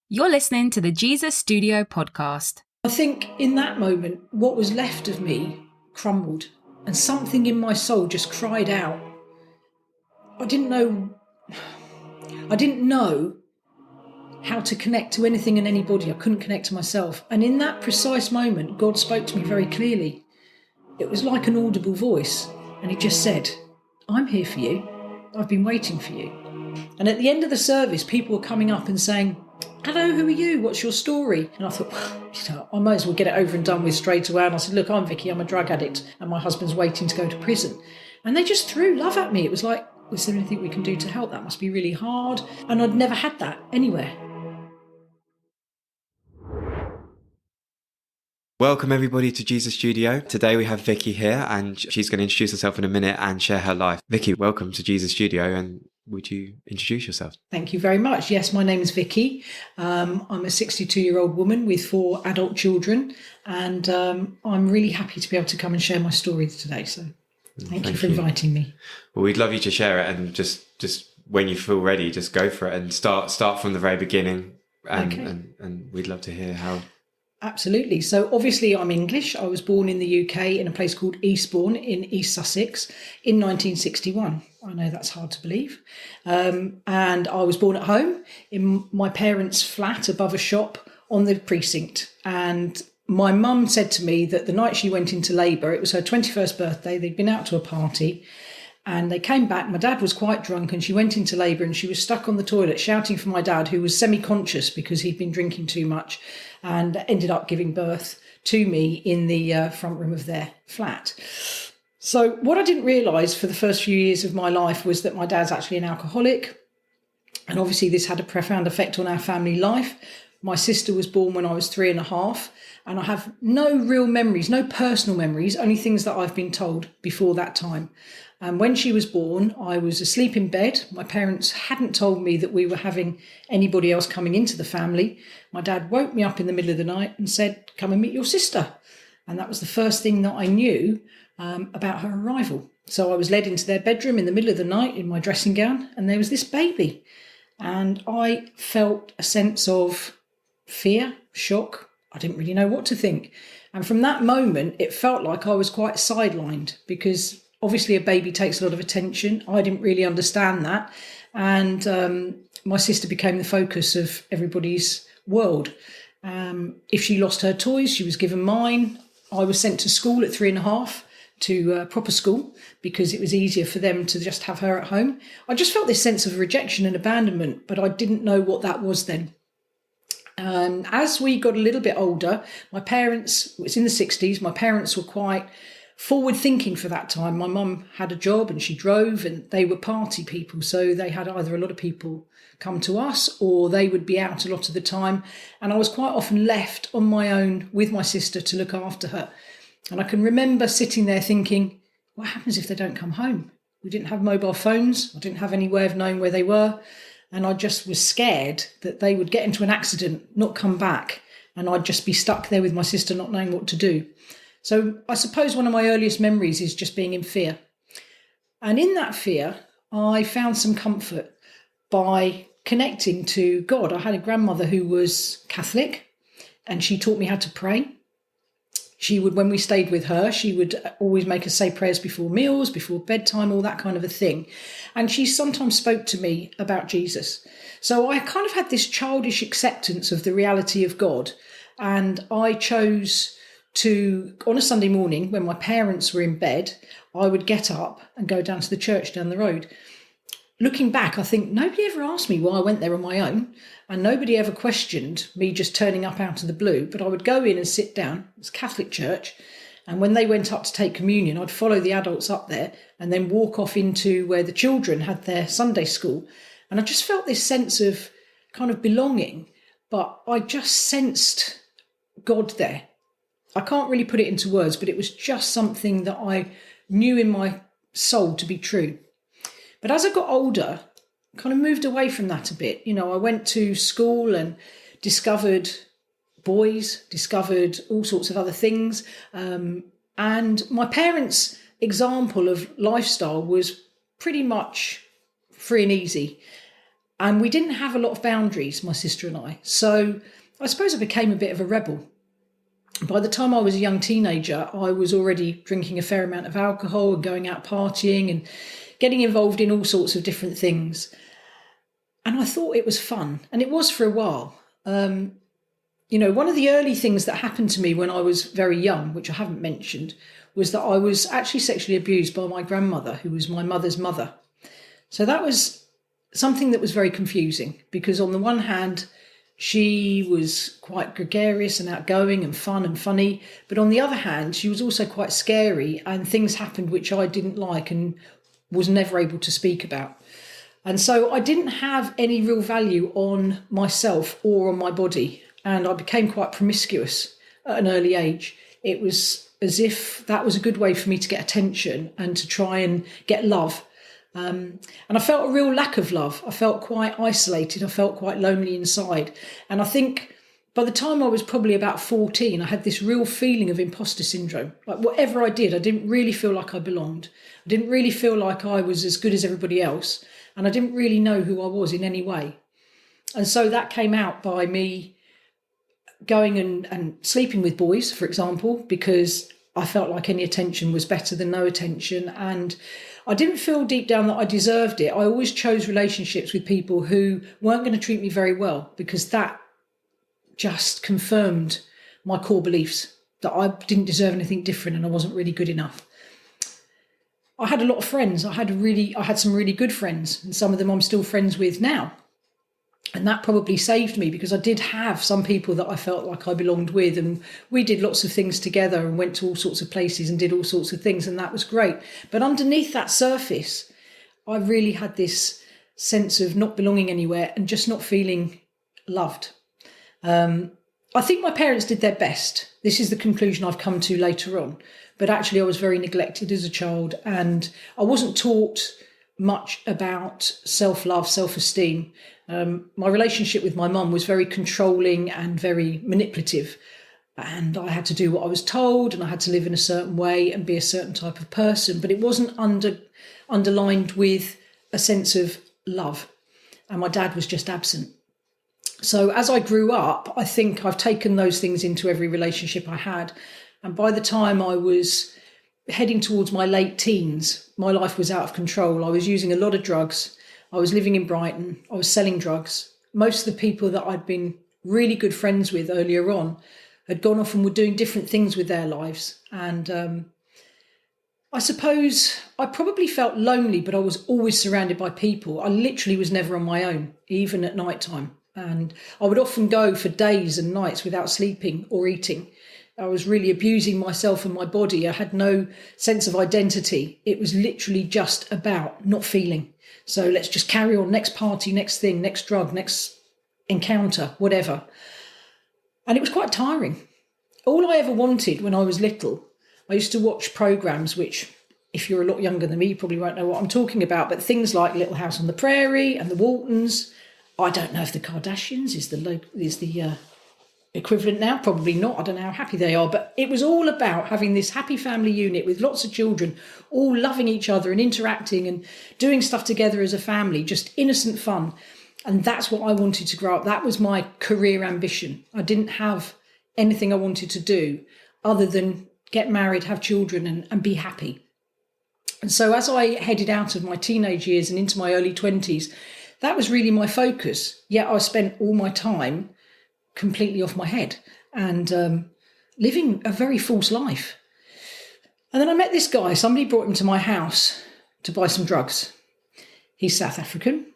You're listening to the Jesus Studio podcast. I think in that moment, what was left of me crumbled and something in my soul just cried out. I didn't know how to connect to anything and anybody. I couldn't connect to myself. And in that precise moment, God spoke to me very clearly. It was like an audible voice. And he just said, I'm here for you. I've been waiting for you. And at the end of the service, people were coming up and saying, hello, who are you? What's your story? And I thought, well, I might as well get it over and done with straight away. And I said, look, I'm Vicki, I'm a drug addict, and my husband's waiting to go to prison. And they just threw love at me. It was like, is there anything we can do to help? That must be really hard. And I'd never had that anywhere. Welcome everybody to Jesus Studio. Today we have Vicki here and she's going to introduce herself in a minute and share her life. Vicki, welcome to Jesus Studio, and would you introduce yourself? Thank you very much. Yes, my name is Vicki. I'm a 62-year-old woman with 4 adult children, and I'm really happy to be able to come and share my story today. So thank you for inviting me. Well, we'd love you to share it, and just when you feel ready, just go for it and start from the very beginning. And we'd love to hear how. Absolutely. So obviously I'm English. I was born in the UK in a place called Eastbourne in East Sussex in 1961. I know that's hard to believe. And I was born at home in my parents' flat above a shop on the precinct. And my mum said to me that the night she went into labour, it was her 21st birthday, they'd been out to a party, and they came back. My dad was quite drunk and she went into labour and she was stuck on the toilet shouting for my dad, who was semi-conscious because he'd been drinking too much, and ended up giving birth to me in the front room of their flat. So what I didn't realise for the first few years of my life was that my dad's actually an alcoholic. And obviously this had a profound effect on our family life. My sister was born when I was 3.5, and I have no real memories, no personal memories, only things that I've been told before that time. And when she was born, I was asleep in bed. My parents hadn't told me that we were having anybody else coming into the family. My dad woke me up in the middle of the night and said, come and meet your sister. And that was the first thing that I knew about her arrival. So I was led into their bedroom in the middle of the night in my dressing gown, and there was this baby. And I felt a sense of fear, shock. I didn't really know what to think. And from that moment, it felt like I was quite sidelined, because obviously a baby takes a lot of attention. I didn't really understand that. And my sister became the focus of everybody's world. If she lost her toys, she was given mine. I was sent to school at 3.5 to proper school because it was easier for them to just have her at home. I just felt this sense of rejection and abandonment, but I didn't know what that was then. As we got a little bit older, my parents, it's in the 60s, my parents were quite forward thinking for that time. My mum had a job and she drove, and they were party people. So they had either a lot of people come to us or they would be out a lot of the time. And I was quite often left on my own with my sister to look after her. And I can remember sitting there thinking, what happens if they don't come home? We didn't have mobile phones. I didn't have any way of knowing where they were. And I just was scared that they would get into an accident, not come back, and I'd just be stuck there with my sister not knowing what to do. So I suppose one of my earliest memories is just being in fear. And in that fear, I found some comfort by connecting to God. I had a grandmother who was Catholic, and she taught me how to pray. She would, when we stayed with her, she would always make us say prayers before meals, before bedtime, all that kind of a thing. And she sometimes spoke to me about Jesus. So I kind of had this childish acceptance of the reality of God. And I chose to, on a Sunday morning, when my parents were in bed, I would get up and go down to the church down the road. Looking back, I think nobody ever asked me why I went there on my own, and nobody ever questioned me just turning up out of the blue. But I would go in and sit down. It's a Catholic church. And when they went up to take communion, I'd follow the adults up there and then walk off into where the children had their Sunday school. And I just felt this sense of kind of belonging, but I just sensed God there. I can't really put it into words, but it was just something that I knew in my soul to be true. But as I got older, I kind of moved away from that a bit. You know, I went to school and discovered boys, discovered all sorts of other things. And my parents' example of lifestyle was pretty much free and easy. And we didn't have a lot of boundaries, my sister and I. So I suppose I became a bit of a rebel. By the time I was a young teenager, I was already drinking a fair amount of alcohol and going out partying and getting involved in all sorts of different things. And I thought it was fun. And it was for a while. One of the early things that happened to me when I was very young, which I haven't mentioned, was that I was actually sexually abused by my grandmother, who was my mother's mother. So that was something that was very confusing, because on the one hand, she was quite gregarious and outgoing and fun and funny. But on the other hand, she was also quite scary, and things happened which I didn't like and was never able to speak about. And so I didn't have any real value on myself or on my body. And I became quite promiscuous at an early age. It was as if that was a good way for me to get attention and to try and get love. And I felt a real lack of love. I felt quite isolated. I felt quite lonely inside. And I think by the time I was probably about 14, I had this real feeling of imposter syndrome. Like whatever I did, I didn't really feel like I belonged. I didn't really feel like I was as good as everybody else. And I didn't really know who I was in any way. And so that came out by me going and sleeping with boys, for example, because I felt like any attention was better than no attention. And I didn't feel deep down that I deserved it. I always chose relationships with people who weren't going to treat me very well, because that just confirmed my core beliefs that I didn't deserve anything different and I wasn't really good enough. I had a lot of friends. I had some really good friends, and some of them I'm still friends with now. And that probably saved me, because I did have some people that I felt like I belonged with, and we did lots of things together and went to all sorts of places and did all sorts of things, and that was great. But underneath that surface, I really had this sense of not belonging anywhere and just not feeling loved. I think my parents did their best. This is the conclusion I've come to later on. But actually I was very neglected as a child, and I wasn't taught much about self-love, self-esteem. My relationship with my mum was very controlling and very manipulative, and I had to do what I was told, and I had to live in a certain way and be a certain type of person, but it wasn't underlined with a sense of love, and my dad was just absent. So as I grew up, I think I've taken those things into every relationship I had, and by the time I was heading towards my late teens, my life was out of control. I was using a lot of drugs. I was living in Brighton. I was selling drugs. Most of the people that I'd been really good friends with earlier on had gone off and were doing different things with their lives. And I suppose I probably felt lonely, but I was always surrounded by people. I literally was never on my own, even at night time. And I would often go for days and nights without sleeping or eating. I was really abusing myself and my body. I had no sense of identity. It was literally just about not feeling. So let's just carry on, next party, next thing, next drug, next encounter, whatever. And it was quite tiring. All I ever wanted when I was little, I used to watch programmes which, if you're a lot younger than me, you probably won't know what I'm talking about, but things like Little House on the Prairie and the Waltons. I don't know if the Kardashians is the equivalent now, probably not. I don't know how happy they are, but it was all about having this happy family unit with lots of children all loving each other and interacting and doing stuff together as a family, just innocent fun. And that's what I wanted to grow up. That was my career ambition. I didn't have anything I wanted to do other than get married, have children and be happy. And so as I headed out of my teenage years and into my early 20s, that was really my focus. Yet I spent all my time completely off my head and living a very false life. And then I met this guy. Somebody brought him to my house to buy some drugs. He's South African.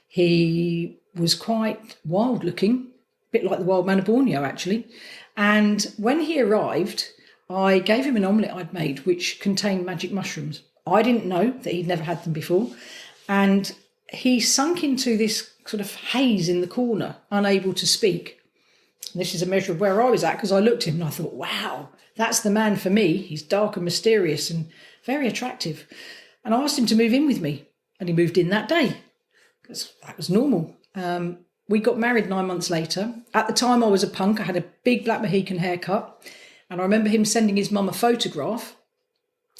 He was quite wild looking, a bit like the wild man of Borneo, actually. And when he arrived, I gave him an omelette I'd made, which contained magic mushrooms. I didn't know that he'd never had them before. And he sunk into this sort of haze in the corner, unable to speak. This is a measure of where I was at, because I looked at him and I thought, wow, that's the man for me. He's dark and mysterious and very attractive. And I asked him to move in with me, and he moved in that day, because that was normal. We got married 9 months later. At the time I was a punk. I had a big black Mohican haircut, and I remember him sending his mum a photograph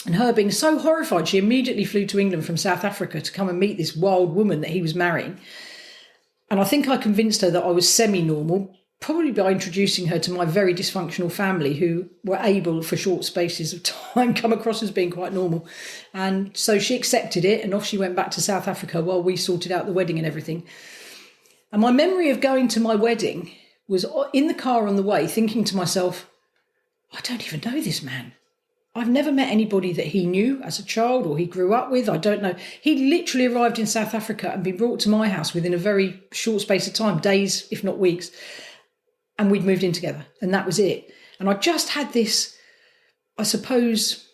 and her being so horrified she immediately flew to England from South Africa to come and meet this wild woman that he was marrying. And I think I convinced her that I was semi-normal, probably by introducing her to my very dysfunctional family, who were able for short spaces of time come across as being quite normal. And so she accepted it, and off she went back to South Africa while we sorted out the wedding and everything. And my memory of going to my wedding was in the car on the way, thinking to myself, I don't even know this man. I've never met anybody that he knew as a child or he grew up with. I don't know. He literally arrived in South Africa and been brought to my house within a very short space of time, days, if not weeks. And we'd moved in together, and that was it. And I just had this, I suppose,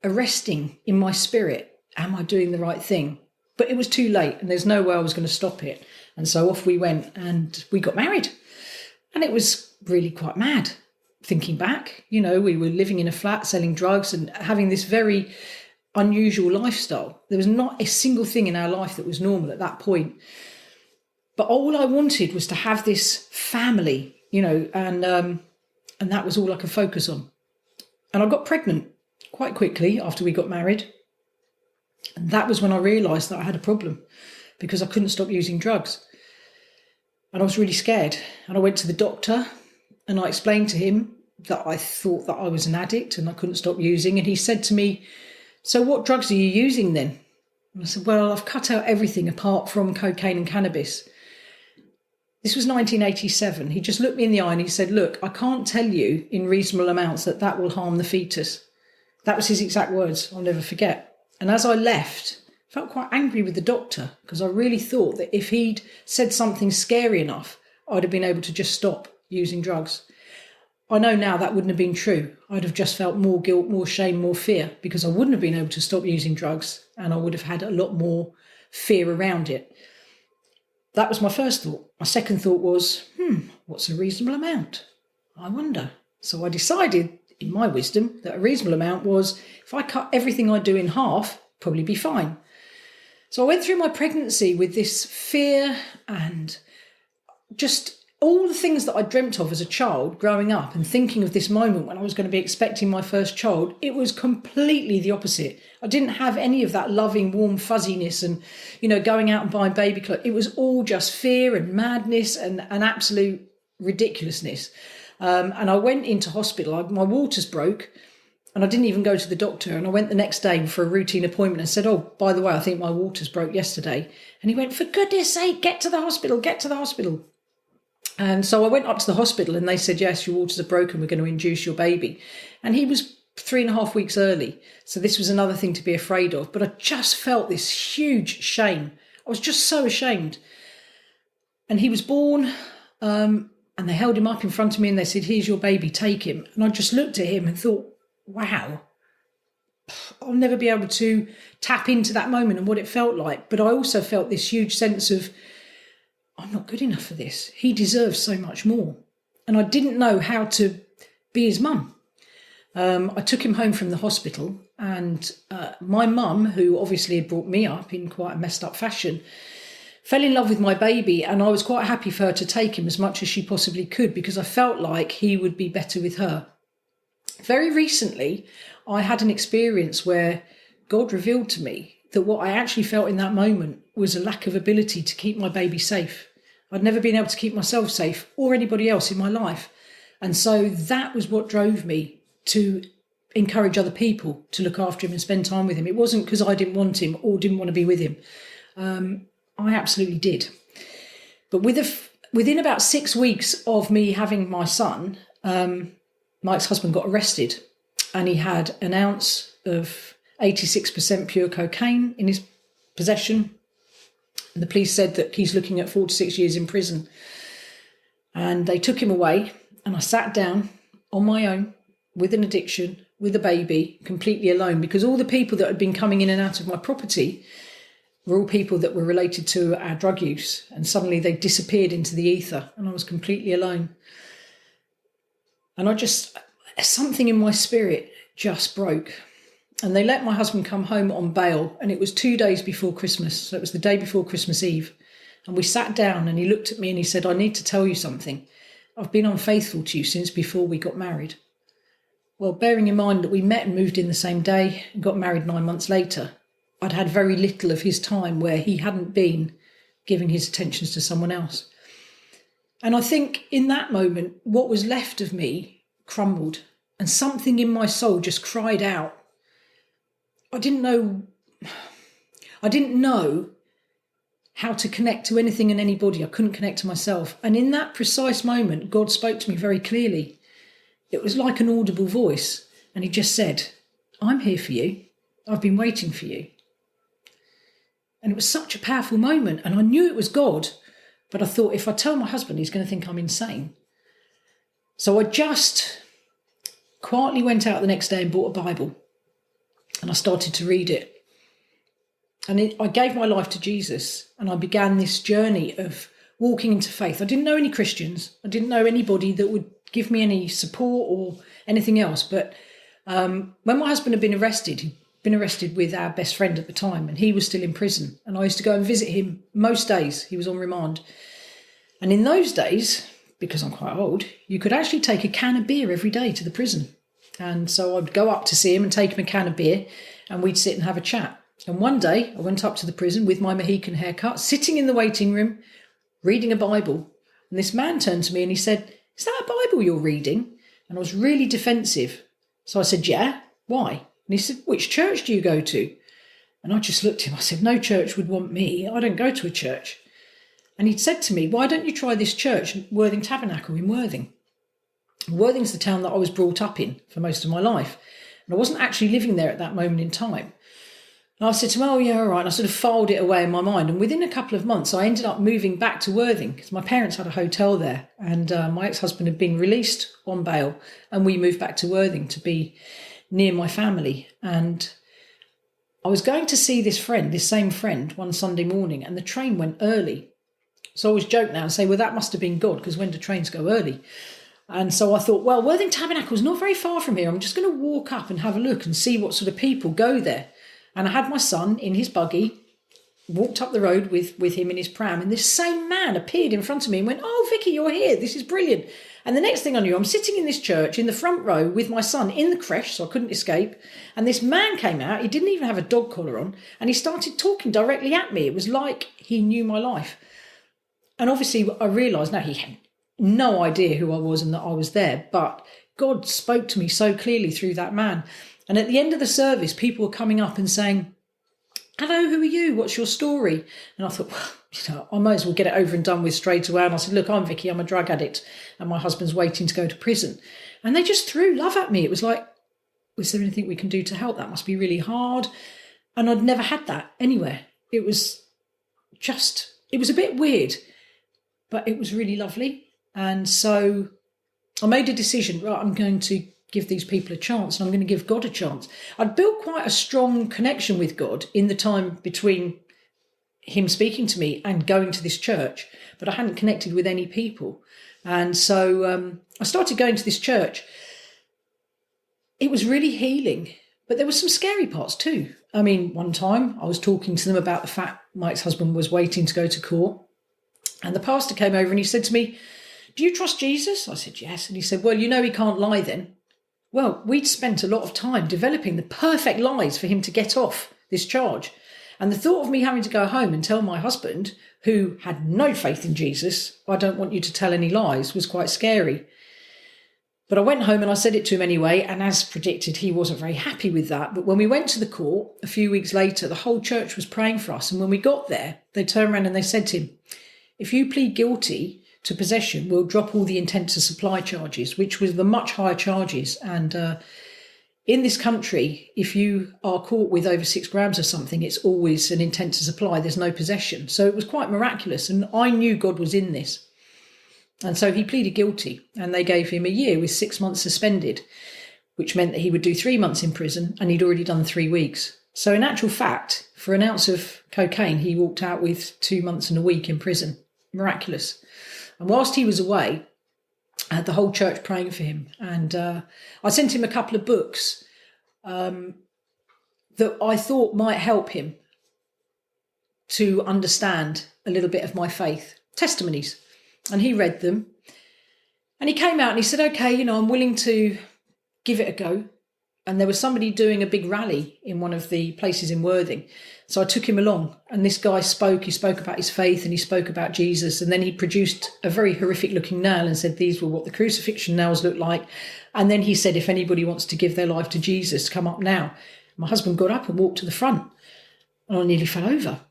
arresting in my spirit. Am I doing the right thing? But it was too late, and there's no way I was going to stop it. And so off we went, and we got married. And it was really quite mad. Thinking back, we were living in a flat, selling drugs and having this very unusual lifestyle. There was not a single thing in our life that was normal at that point. But all I wanted was to have this family, and that was all I could focus on. And I got pregnant quite quickly after we got married. And that was when I realised that I had a problem, because I couldn't stop using drugs. And I was really scared. And I went to the doctor, and I explained to him that I thought that I was an addict and I couldn't stop using. And he said to me, so what drugs are you using then? And I said, well, I've cut out everything apart from cocaine and cannabis. This was 1987. He just looked me in the eye and he said, look, I can't tell you in reasonable amounts that will harm the fetus. That was his exact words. I'll never forget. And as I left, I felt quite angry with the doctor, because I really thought that if he'd said something scary enough, I'd have been able to just stop using drugs. I know now that wouldn't have been true. I'd have just felt more guilt, more shame, more fear, because I wouldn't have been able to stop using drugs, and I would have had a lot more fear around it. That was my first thought. My second thought was, what's a reasonable amount? I wonder. So I decided, in my wisdom, that a reasonable amount was, if I cut everything I do in half, probably be fine. So I went through my pregnancy with this fear and just all the things that I dreamt of as a child growing up, and thinking of this moment when I was going to be expecting my first child. It was completely the opposite. I didn't have any of that loving, warm fuzziness and, going out and buying baby clothes. It was all just fear and madness and absolute ridiculousness. And I went into hospital. My waters broke, and I didn't even go to the doctor. And I went the next day for a routine appointment and said, oh, by the way, I think my waters broke yesterday. And he went, for goodness sake, get to the hospital, get to the hospital. And so I went up to the hospital and they said, yes, your waters are broken. We're going to induce your baby. And he was 3.5 weeks early. So this was another thing to be afraid of. But I just felt this huge shame. I was just so ashamed. And he was born, and they held him up in front of me and they said, here's your baby, take him. And I just looked at him and thought, wow, I'll never be able to tap into that moment and what it felt like. But I also felt this huge sense of, I'm not good enough for this. He deserves so much more. And I didn't know how to be his mum. I took him home from the hospital, and my mum, who obviously had brought me up in quite a messed up fashion, fell in love with my baby, and I was quite happy for her to take him as much as she possibly could, because I felt like he would be better with her. Very recently, I had an experience where God revealed to me that what I actually felt in that moment was a lack of ability to keep my baby safe. I'd never been able to keep myself safe or anybody else in my life. And so that was what drove me to encourage other people to look after him and spend time with him. It wasn't because I didn't want him or didn't want to be with him. I absolutely did. But within about 6 weeks of me having my son, my ex-husband got arrested, and he had an ounce of 86% pure cocaine in his possession. And the police said that he's looking at 4 to 6 years in prison. And they took him away, and I sat down on my own with an addiction, with a baby, completely alone, because all the people that had been coming in and out of my property were all people that were related to our drug use. And suddenly they disappeared into the ether, and I was completely alone. And something in my spirit just broke. And they let my husband come home on bail, and it was 2 days before Christmas. So it was the day before Christmas Eve. And we sat down, and he looked at me and he said, I need to tell you something. I've been unfaithful to you since before we got married. Well, bearing in mind that we met and moved in the same day and got married 9 months later, I'd had very little of his time where he hadn't been giving his attentions to someone else. And I think in that moment, what was left of me crumbled, and something in my soul just cried out. I didn't know how to connect to anything and anybody. I couldn't connect to myself. And in that precise moment, God spoke to me very clearly. It was like an audible voice. And he just said, I'm here for you. I've been waiting for you. And it was such a powerful moment. And I knew it was God. But I thought, if I tell my husband, he's going to think I'm insane. So I just quietly went out the next day and bought a Bible. And I started to read it. And I gave my life to Jesus, and I began this journey of walking into faith. I didn't know any Christians. I didn't know anybody that would give me any support or anything else. But when my husband had been arrested, he'd been arrested with our best friend at the time, and he was still in prison. And I used to go and visit him most days. He was on remand. And in those days, because I'm quite old, you could actually take a can of beer every day to the prison. And so I'd go up to see him and take him a can of beer, and we'd sit and have a chat. And one day I went up to the prison with my Mohican haircut, sitting in the waiting room, reading a Bible. And this man turned to me and he said, is that a Bible you're reading? And I was really defensive. So I said, yeah, why? And he said, which church do you go to? And I just looked at him. I said, no church would want me. I don't go to a church. And he'd said to me, why don't you try this church, Worthing Tabernacle in Worthing? Worthing's the town that I was brought up in for most of my life. And I wasn't actually living there at that moment in time. And I said to him, oh, yeah, all right. And I sort of filed it away in my mind. And within a couple of months, I ended up moving back to Worthing because my parents had a hotel there. And my ex-husband had been released on bail. And we moved back to Worthing to be near my family. And I was going to see this same friend, one Sunday morning. And the train went early. So I always joke now and say, well, that must have been God, because when do trains go early? And so I thought, well, Worthing Tabernacle is not very far from here. I'm just going to walk up and have a look and see what sort of people go there. And I had my son in his buggy, walked up the road with him in his pram, and this same man appeared in front of me and went, oh, Vicki, you're here. This is brilliant. And the next thing I knew, I'm sitting in this church in the front row with my son in the creche, so I couldn't escape. And this man came out. He didn't even have a dog collar on. And he started talking directly at me. It was like he knew my life. And obviously I realised now he had no idea who I was and that I was there. But God spoke to me so clearly through that man. And at the end of the service, people were coming up and saying, hello, who are you? What's your story? And I thought, well, I might as well get it over and done with straight away. And I said, look, I'm Vicki, I'm a drug addict, and my husband's waiting to go to prison. And they just threw love at me. It was like, is there anything we can do to help? That must be really hard. And I'd never had that anywhere. It was a bit weird, but it was really lovely. And so I made a decision, right, I'm going to give these people a chance, and I'm going to give God a chance. I'd built quite a strong connection with God in the time between him speaking to me and going to this church, but I hadn't connected with any people. And so I started going to this church. It was really healing, but there were some scary parts too. I mean, one time I was talking to them about the fact my ex-husband was waiting to go to court, and the pastor came over and he said to me, do you trust Jesus? I said, yes. And he said, well, you know he can't lie then. Well, we'd spent a lot of time developing the perfect lies for him to get off this charge. And the thought of me having to go home and tell my husband, who had no faith in Jesus, I don't want you to tell any lies, was quite scary. But I went home and I said it to him anyway. And as predicted, he wasn't very happy with that. But when we went to the court a few weeks later, the whole church was praying for us. And when we got there, they turned around and they said to him, if you plead guilty to possession, we'll drop all the intent to supply charges, which was the much higher charges. And in this country, if you are caught with over 6 grams of something, it's always an intent to supply. There's no possession. So it was quite miraculous. And I knew God was in this. And so he pleaded guilty, and they gave him a year with 6 months suspended, which meant that he would do 3 months in prison, and he'd already done 3 weeks. So in actual fact, for an ounce of cocaine, he walked out with 2 months and a week in prison. Miraculous. And whilst he was away, I had the whole church praying for him. And I sent him a couple of books that I thought might help him to understand a little bit of my faith. Testimonies. And he read them. And he came out and he said, okay, I'm willing to give it a go. and there was somebody doing a big rally in one of the places in Worthing. So I took him along, and this guy spoke. He spoke about his faith and he spoke about Jesus. And then he produced a very horrific looking nail and said these were what the crucifixion nails look like. And then he said, if anybody wants to give their life to Jesus, come up now. My husband got up and walked to the front, and I nearly fell over.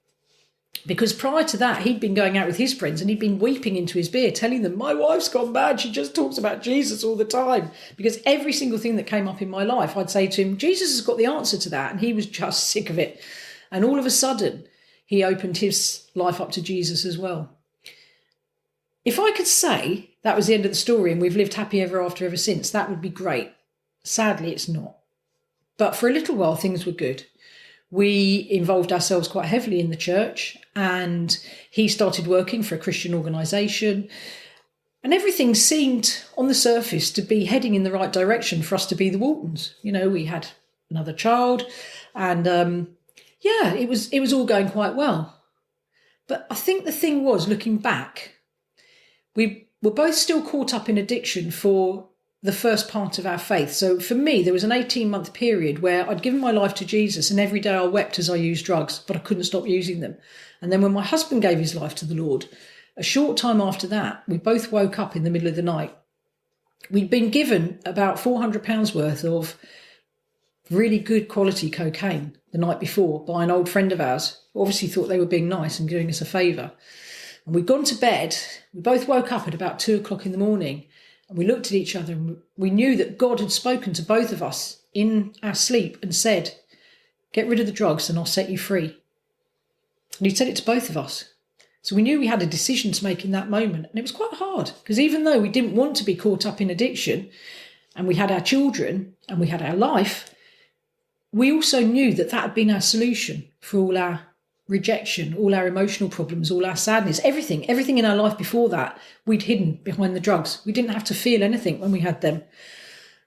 Because prior to that, he'd been going out with his friends and he'd been weeping into his beer, telling them, my wife's gone bad. She just talks about Jesus all the time. Because every single thing that came up in my life, I'd say to him, Jesus has got the answer to that. And he was just sick of it. And all of a sudden, he opened his life up to Jesus as well. If I could say that was the end of the story and we've lived happy ever after ever since, that would be great. Sadly, it's not. But for a little while, things were good. We involved ourselves quite heavily in the church, and he started working for a Christian organisation, and everything seemed on the surface to be heading in the right direction for us to be the Waltons. You know, we had another child, and it was all going quite well. But I think the thing was, looking back, we were both still caught up in addiction for the first part of our faith. So for me, there was an 18-month period where I'd given my life to Jesus, and every day I wept as I used drugs, but I couldn't stop using them. And then when my husband gave his life to the Lord, a short time after that, we both woke up in the middle of the night. We'd been given about £400 worth of really good quality cocaine the night before by an old friend of ours, who obviously thought they were being nice and doing us a favour. And we'd gone to bed. We both woke up at about 2:00 in the morning. And we looked at each other and we knew that God had spoken to both of us in our sleep and said, get rid of the drugs and I'll set you free. And he said it to both of us. So we knew we had a decision to make in that moment. And it was quite hard, because even though we didn't want to be caught up in addiction, and we had our children and we had our life, we also knew that that had been our solution for all our rejection, all our emotional problems, all our sadness, everything in our life before that, we'd hidden behind the drugs. We didn't have to feel anything when we had them.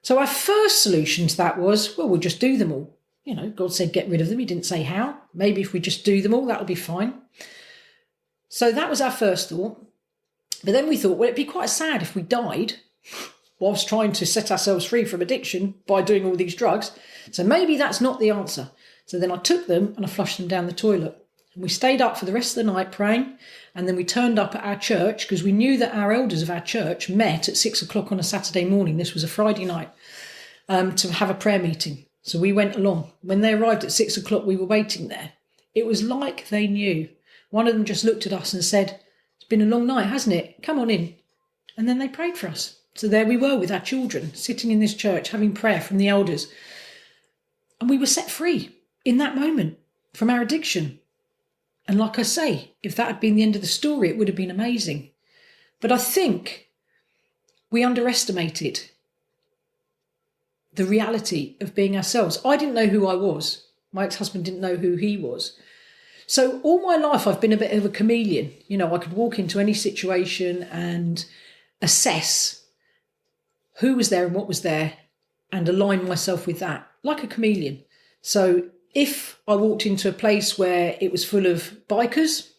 So our first solution to that was, well, we'll just do them all. You know, God said, get rid of them. He didn't say how. Maybe if we just do them all, that'll be fine. So that was our first thought. But then we thought, well, it'd be quite sad if we died whilst trying to set ourselves free from addiction by doing all these drugs. So maybe that's not the answer. So then I took them and I flushed them down the toilet. And we stayed up for the rest of the night praying, and then we turned up at our church because we knew that our elders of our church met at 6:00 on a Saturday morning. This was a Friday night, to have a prayer meeting. So we went along. When they arrived at 6:00, we were waiting there. It was like they knew. One of them just looked at us and said, it's been a long night, hasn't it? Come on in. And then they prayed for us. So there we were with our children, sitting in this church, having prayer from the elders. And we were set free in that moment from our addiction. And like I say, if that had been the end of the story, it would have been amazing. But I think we underestimated the reality of being ourselves. I didn't know who I was. My ex-husband didn't know who he was. So all my life, I've been a bit of a chameleon. You know, I could walk into any situation and assess who was there and what was there and align myself with that, like a chameleon. So if I walked into a place where it was full of bikers,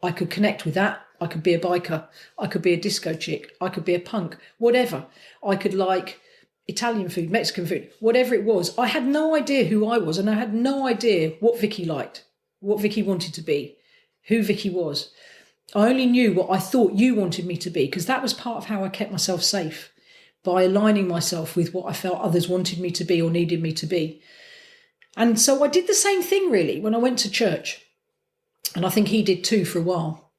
I could connect with that. I could be a biker. I could be a disco chick. I could be a punk, whatever. I could like Italian food, Mexican food, whatever it was. I had no idea who I was, and I had no idea what Vicki liked, what Vicki wanted to be, who Vicki was. I only knew what I thought you wanted me to be, because that was part of how I kept myself safe, by aligning myself with what I felt others wanted me to be or needed me to be. And so I did the same thing, really, when I went to church. And I think he did too for a while.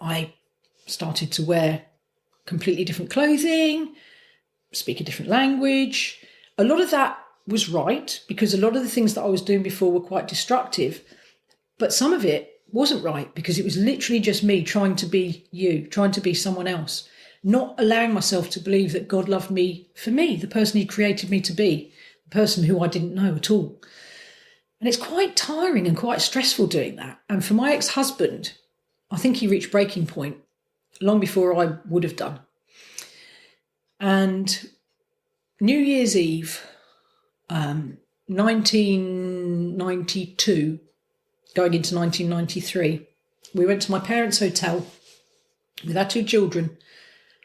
I started to wear completely different clothing, speak a different language. A lot of that was right, because a lot of the things that I was doing before were quite destructive. But some of it wasn't right, because it was literally just me trying to be you, trying to be someone else, not allowing myself to believe that God loved me for me, the person he created me to be, the person who I didn't know at all. And it's quite tiring and quite stressful doing that. And for my ex-husband, I think he reached breaking point long before I would have done. And New Year's Eve, 1992, going into 1993, we went to my parents' hotel with our two children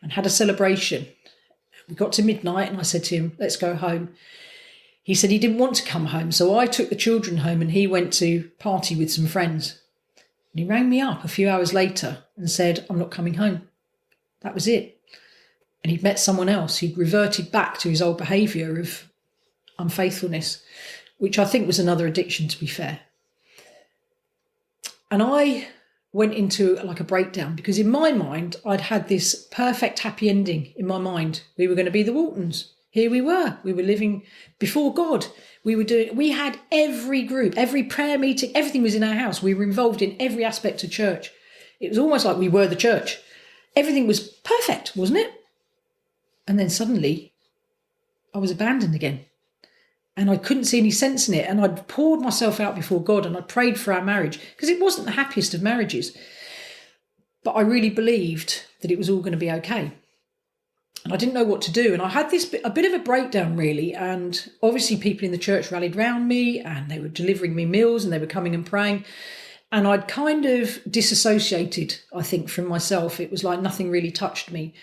and had a celebration. We got to midnight and I said to him, let's go home. he said he didn't want to come home. So I took the children home and he went to party with some friends. And he rang me up a few hours later and said, I'm not coming home. That was it. And he'd met someone else. He'd reverted back to his old behaviour of unfaithfulness, which I think was another addiction, to be fair. And I went into like a breakdown because in my mind, I'd had this perfect happy ending in my mind. We were going to be the Waltons. Here we were living before God. We had every group, every prayer meeting, everything was in our house. We were involved in every aspect of church. It was almost like we were the church. Everything was perfect, wasn't it? And then suddenly I was abandoned again. And I couldn't see any sense in it. And I'd poured myself out before God and I prayed for our marriage because it wasn't the happiest of marriages. But I really believed that it was all going to be okay. And I didn't know what to do. And I had a bit of a breakdown, really. And obviously people in the church rallied round me and they were delivering me meals and they were coming and praying. And I'd kind of disassociated, I think, from myself. It was like nothing really touched me.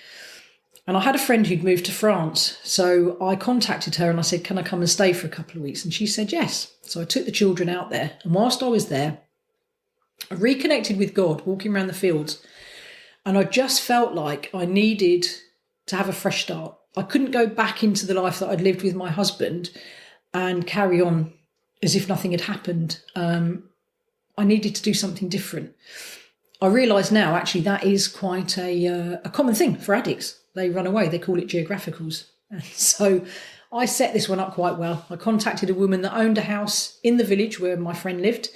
And I had a friend who'd moved to France. So I contacted her and I said, can I come and stay for a couple of weeks? And she said, yes. So I took the children out there. And whilst I was there, I reconnected with God, walking around the fields. And I just felt like I needed to have a fresh start. I couldn't go back into the life that I'd lived with my husband and carry on as if nothing had happened. I needed to do something different. I realise now, actually, that is quite a common thing for addicts. They run away. They call it geographicals. And so I set this one up quite well. I contacted a woman that owned a house in the village where my friend lived.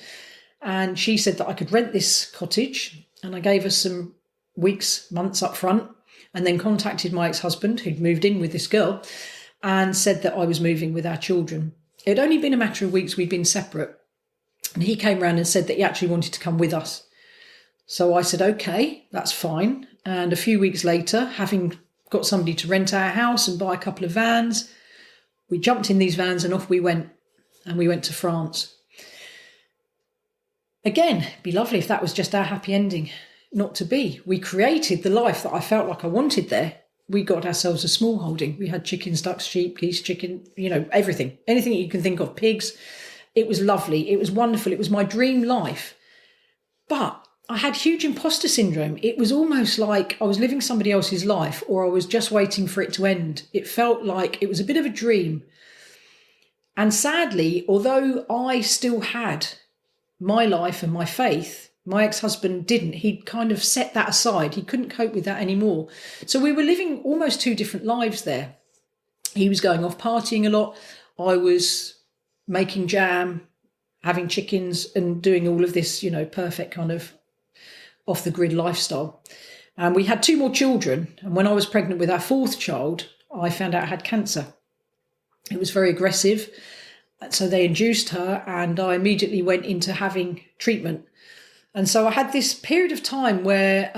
And she said that I could rent this cottage. And I gave her some weeks, months up front. And then contacted my ex-husband who'd moved in with this girl and said that I was moving with our children. It had only been a matter of weeks we'd been separate. And he came round and said that he actually wanted to come with us. So I said, okay, that's fine. And a few weeks later, having got somebody to rent our house and buy a couple of vans, we jumped in these vans and off we went. And we went to France. Again, it'd be lovely if that was just our happy ending. Not to be. We created the life that I felt like I wanted there. We got ourselves a small holding. We had chickens, ducks, sheep, geese, chicken, everything. Anything you can think of, pigs. It was lovely. It was wonderful. It was my dream life. But I had huge imposter syndrome. It was almost like I was living somebody else's life or I was just waiting for it to end. It felt like it was a bit of a dream. And sadly, although I still had my life and my faith, my ex-husband didn't. He'd kind of set that aside. He couldn't cope with that anymore. So we were living almost two different lives there. He was going off partying a lot. I was making jam, having chickens and doing all of this, perfect kind of off-the-grid lifestyle. And we had two more children. And when I was pregnant with our fourth child, I found out I had cancer. It was very aggressive. So they induced her and I immediately went into having treatment. And so I had this period of time where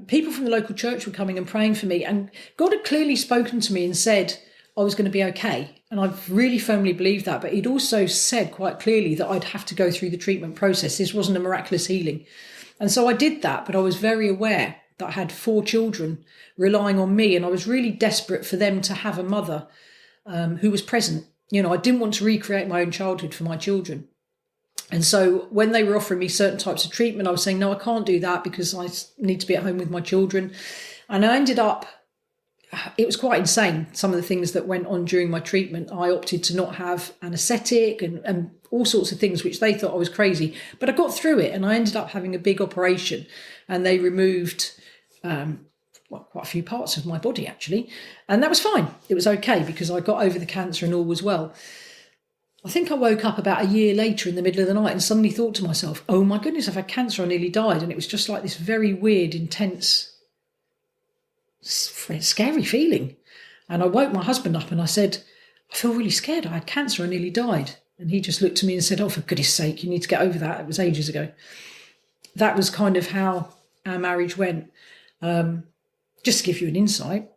people from the local church were coming and praying for me. And God had clearly spoken to me and said I was going to be okay. And I've really firmly believed that. But he'd also said quite clearly that I'd have to go through the treatment process. This wasn't a miraculous healing. And so I did that. But I was very aware that I had 4 children relying on me. And I was really desperate for them to have a mother who was present. I didn't want to recreate my own childhood for my children. And so when they were offering me certain types of treatment, I was saying, no, I can't do that because I need to be at home with my children. And I ended up, it was quite insane, some of the things that went on during my treatment. I opted to not have anaesthetic and all sorts of things, which they thought I was crazy. But I got through it and I ended up having a big operation and they removed quite a few parts of my body, actually. And that was fine. It was okay because I got over the cancer and all was well. I think I woke up about a year later in the middle of the night and suddenly thought to myself, oh my goodness, I've had cancer, I nearly died. And it was just like this very weird, intense, scary feeling. And I woke my husband up and I said, I feel really scared. I had cancer, I nearly died. And he just looked at me and said, oh, for goodness sake, you need to get over that. It was ages ago. That was kind of how our marriage went. Just to give you an insight,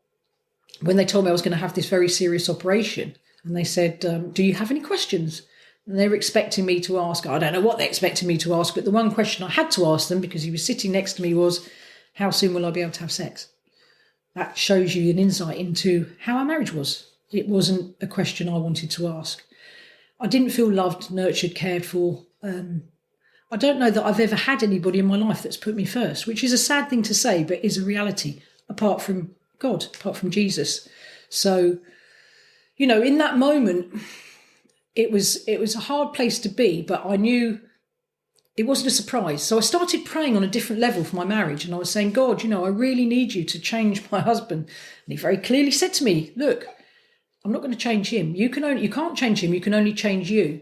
when they told me I was going to have this very serious operation, and they said, do you have any questions? And they were expecting me to ask, I don't know what they expected me to ask, but the one question I had to ask them, because he was sitting next to me, was, how soon will I be able to have sex? That shows you an insight into how our marriage was. It wasn't a question I wanted to ask. I didn't feel loved, nurtured, cared for. I don't know that I've ever had anybody in my life that's put me first, which is a sad thing to say, but is a reality, apart from God, apart from Jesus. So, in that moment, it was a hard place to be, but I knew it wasn't a surprise. So I started praying on a different level for my marriage. And I was saying, God, I really need you to change my husband. And he very clearly said to me, look, I'm not going to change him. You can't change him. You can only change you.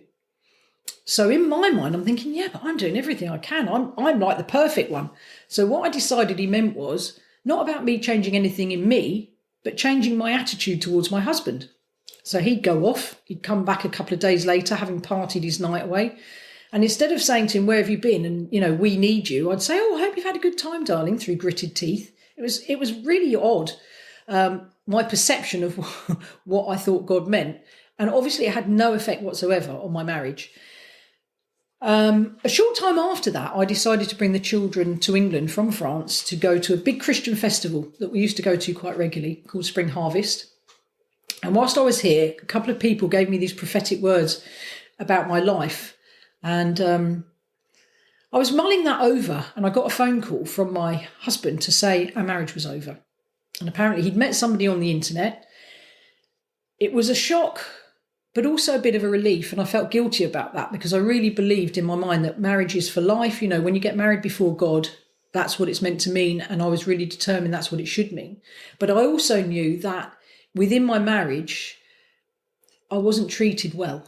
So in my mind, I'm thinking, yeah, but I'm doing everything I can. I'm like the perfect one. So what I decided he meant was not about me changing anything in me, but changing my attitude towards my husband. So he'd go off. He'd come back a couple of days later, having partied his night away. And instead of saying to him, where have you been? And, we need you. I'd say, oh, I hope you've had a good time, darling, through gritted teeth. It was really odd, my perception of what I thought God meant. And obviously it had no effect whatsoever on my marriage. A short time after that, I decided to bring the children to England from France to go to a big Christian festival that we used to go to quite regularly called Spring Harvest. And whilst I was here, a couple of people gave me these prophetic words about my life. And I was mulling that over, and I got a phone call from my husband to say our marriage was over. And apparently he'd met somebody on the internet. It was a shock, but also a bit of a relief. And I felt guilty about that because I really believed in my mind that marriage is for life. When you get married before God, that's what it's meant to mean. And I was really determined that's what it should mean. But I also knew that within my marriage, I wasn't treated well.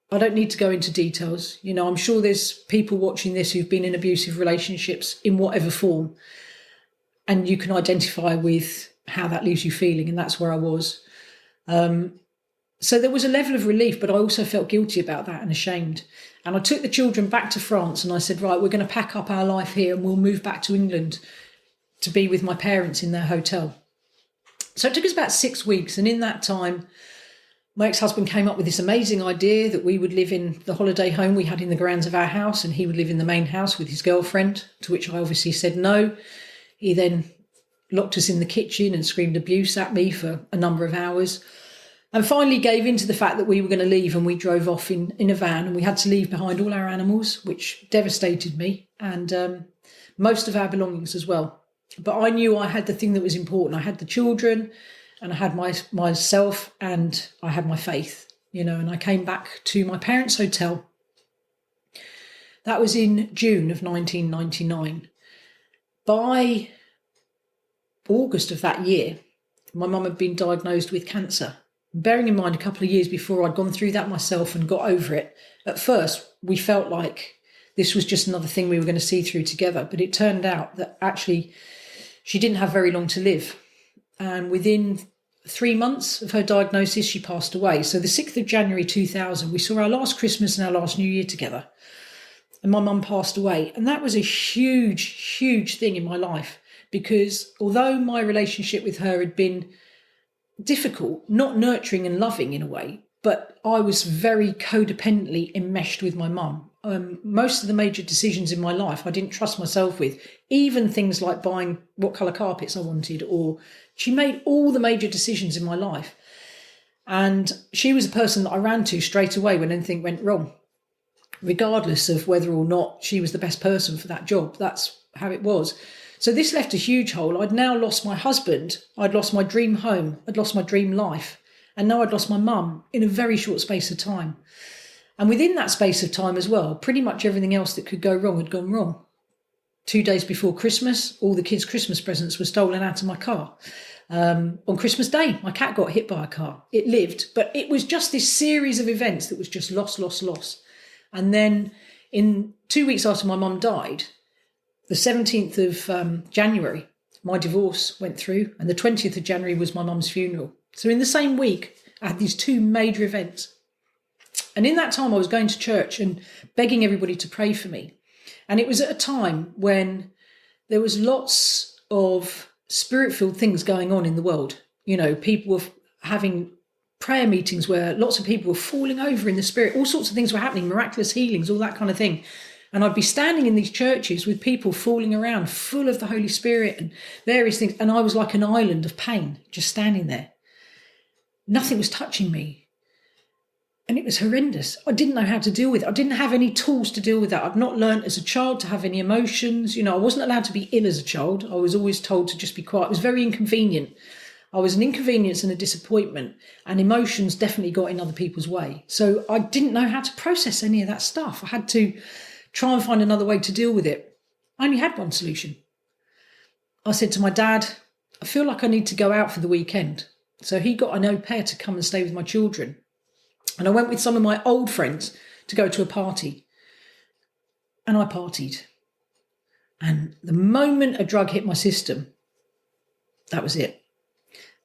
I don't need to go into details. I'm sure there's people watching this who've been in abusive relationships in whatever form. And you can identify with how that leaves you feeling. And that's where I was. So there was a level of relief, but I also felt guilty about that and ashamed. And I took the children back to France and I said, right, we're going to pack up our life here and we'll move back to England to be with my parents in their hotel. So it took us about 6 weeks. And in that time, my ex-husband came up with this amazing idea that we would live in the holiday home we had in the grounds of our house and he would live in the main house with his girlfriend, to which I obviously said no. He then locked us in the kitchen and screamed abuse at me for a number of hours and finally gave in to the fact that we were going to leave, and we drove off in a van and we had to leave behind all our animals, which devastated me, and most of our belongings as well. But I knew I had the thing that was important. I had the children, and I had myself, and I had my faith, and I came back to my parents' hotel. That was in June of 1999. By August of that year, my mum had been diagnosed with cancer. Bearing in mind a couple of years before I'd gone through that myself and got over it, at first we felt like this was just another thing we were going to see through together. But it turned out that actually she didn't have very long to live. And within 3 months of her diagnosis, she passed away. So the 6th of January 2000, we saw our last Christmas and our last New Year together. And my mum passed away. And that was a huge, huge thing in my life, because although my relationship with her had been difficult, not nurturing and loving in a way, but I was very codependently enmeshed with my mum. Most of the major decisions in my life I didn't trust myself with, even things like buying what colour carpets I wanted, or she made all the major decisions in my life. And she was a person that I ran to straight away when anything went wrong, regardless of whether or not she was the best person for that job. That's how it was. So this left a huge hole. I'd now lost my husband, I'd lost my dream home, I'd lost my dream life, and now I'd lost my mum in a very short space of time. And within that space of time as well, pretty much everything else that could go wrong had gone wrong. 2 days before Christmas, all the kids' Christmas presents were stolen out of my car. On Christmas Day, my cat got hit by a car. It lived, but it was just this series of events that was just loss. And then in 2 weeks after my mum died, the 17th of January, my divorce went through, and the 20th of January was my mum's funeral. So in the same week, I had these two major events. And in that time, I was going to church and begging everybody to pray for me. And it was at a time when there was lots of spirit-filled things going on in the world. People were having prayer meetings where lots of people were falling over in the spirit. All sorts of things were happening, miraculous healings, all that kind of thing. And I'd be standing in these churches with people falling around, full of the Holy Spirit and various things. And I was like an island of pain, just standing there. Nothing was touching me. And it was horrendous. I didn't know how to deal with it. I didn't have any tools to deal with that. I'd not learned as a child to have any emotions. I wasn't allowed to be ill as a child. I was always told to just be quiet. It was very inconvenient. I was an inconvenience and a disappointment, and emotions definitely got in other people's way. So I didn't know how to process any of that stuff. I had to try and find another way to deal with it. I only had one solution. I said to my dad, I feel like I need to go out for the weekend. So he got an au pair to come and stay with my children. And I went with some of my old friends to go to a party. And I partied. And the moment a drug hit my system, that was it.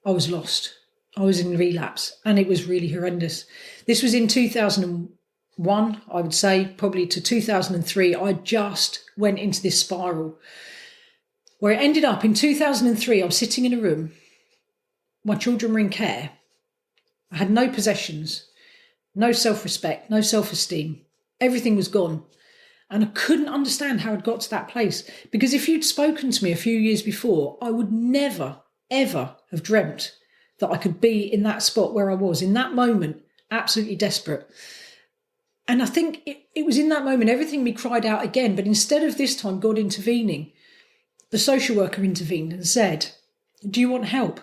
I was lost. I was in relapse, and it was really horrendous. This was in 2001, I would say, probably to 2003. I just went into this spiral where it ended up in 2003. I was sitting in a room. My children were in care. I had no possessions. No self-respect, no self-esteem. Everything was gone. And I couldn't understand how I'd got to that place. Because if you'd spoken to me a few years before, I would never, ever have dreamt that I could be in that spot where I was, in that moment, absolutely desperate. And I think it was in that moment, everything in me cried out again. But instead of this time God intervening, the social worker intervened and said, do you want help?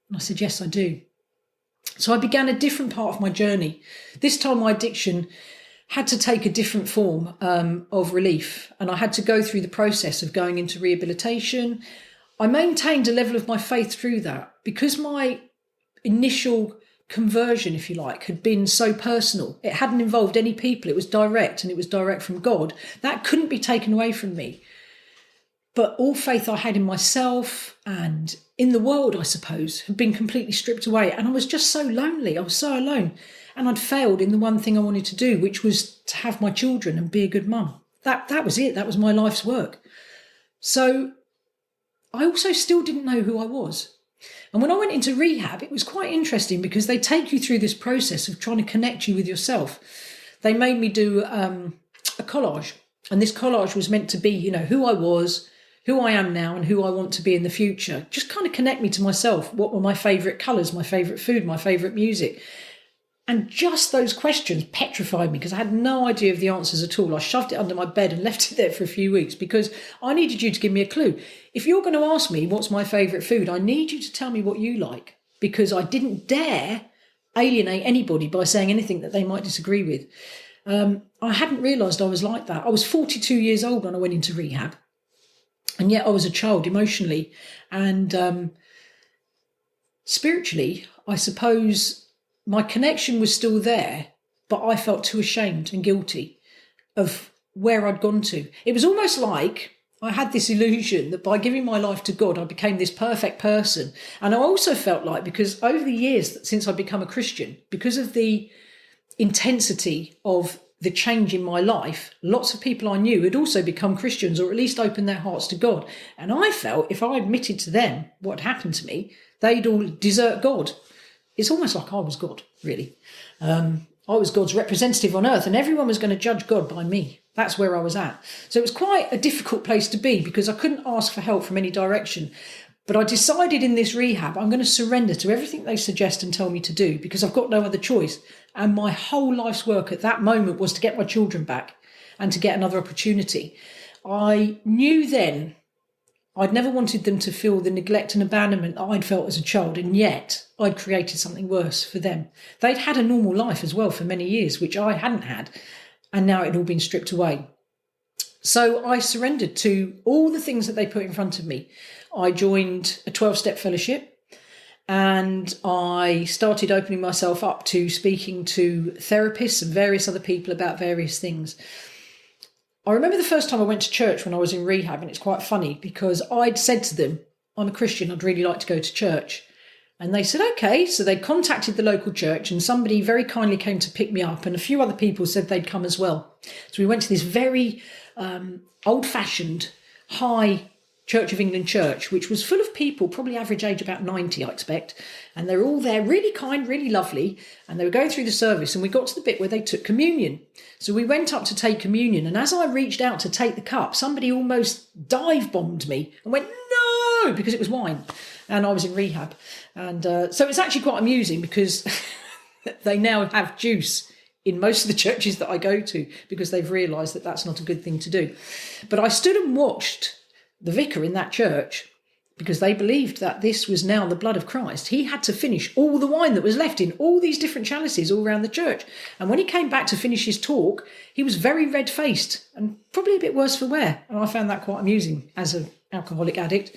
And I said, yes, I do. So I began a different part of my journey. This time my addiction had to take a different form of relief, and I had to go through the process of going into rehabilitation. I maintained a level of my faith through that because my initial conversion, if you like, had been so personal. It hadn't involved any people. It was direct, and it was direct from God. That couldn't be taken away from me. But all faith I had in myself and in the world, I suppose, had been completely stripped away. And I was just so lonely. I was so alone. And I'd failed in the one thing I wanted to do, which was to have my children and be a good mum. That was it. That was my life's work. So I also still didn't know who I was. And when I went into rehab, it was quite interesting because they take you through this process of trying to connect you with yourself. They made me do a collage. And this collage was meant to be, who I was, who I am now, and who I want to be in the future. Just kind of connect me to myself. What were my favourite colours, my favourite food, my favourite music? And just those questions petrified me because I had no idea of the answers at all. I shoved it under my bed and left it there for a few weeks because I needed you to give me a clue. If you're going to ask me what's my favourite food, I need you to tell me what you like, because I didn't dare alienate anybody by saying anything that they might disagree with. I hadn't realised I was like that. I was 42 years old when I went into rehab. And yet I was a child emotionally and spiritually. I suppose my connection was still there, but I felt too ashamed and guilty of where I'd gone to. It was almost like I had this illusion that by giving my life to God, I became this perfect person. And I also felt like, because over the years since I'd become a Christian, because of the intensity of the change in my life, lots of people I knew had also become Christians, or at least opened their hearts to God. And I felt if I admitted to them what had happened to me, they'd all desert God. It's almost like I was God, really. I was God's representative on earth, and everyone was going to judge God by me. That's where I was at. So it was quite a difficult place to be because I couldn't ask for help from any direction. But I decided in this rehab, I'm going to surrender to everything they suggest and tell me to do because I've got no other choice. And my whole life's work at that moment was to get my children back and to get another opportunity. I knew then I'd never wanted them to feel the neglect and abandonment that I'd felt as a child, and yet I'd created something worse for them. They'd had a normal life as well for many years, which I hadn't had, and now it had all been stripped away. So I surrendered to all the things that they put in front of me. I joined a 12-step fellowship, and I started opening myself up to speaking to therapists and various other people about various things. I remember the first time I went to church when I was in rehab, and it's quite funny because I'd said to them, I'm a Christian, I'd really like to go to church. And they said, okay. So they contacted the local church, and somebody very kindly came to pick me up, and a few other people said they'd come as well. So we went to this very old-fashioned, high Church of England church, which was full of people, probably average age about 90, I expect. And they were all there, really kind, really lovely. And they were going through the service, and we got to the bit where they took communion. So we went up to take communion. And as I reached out to take the cup, somebody almost dive-bombed me and went, no, because it was wine. And I was in rehab. And so it's actually quite amusing because They now have juice in most of the churches that I go to because they've realised that that's not a good thing to do. But I stood and watched the vicar in that church because they believed that this was now the blood of Christ. He had to finish all the wine that was left in all these different chalices all around the church. And when he came back to finish his talk, he was very red-faced and probably a bit worse for wear. And I found that quite amusing as an alcoholic addict.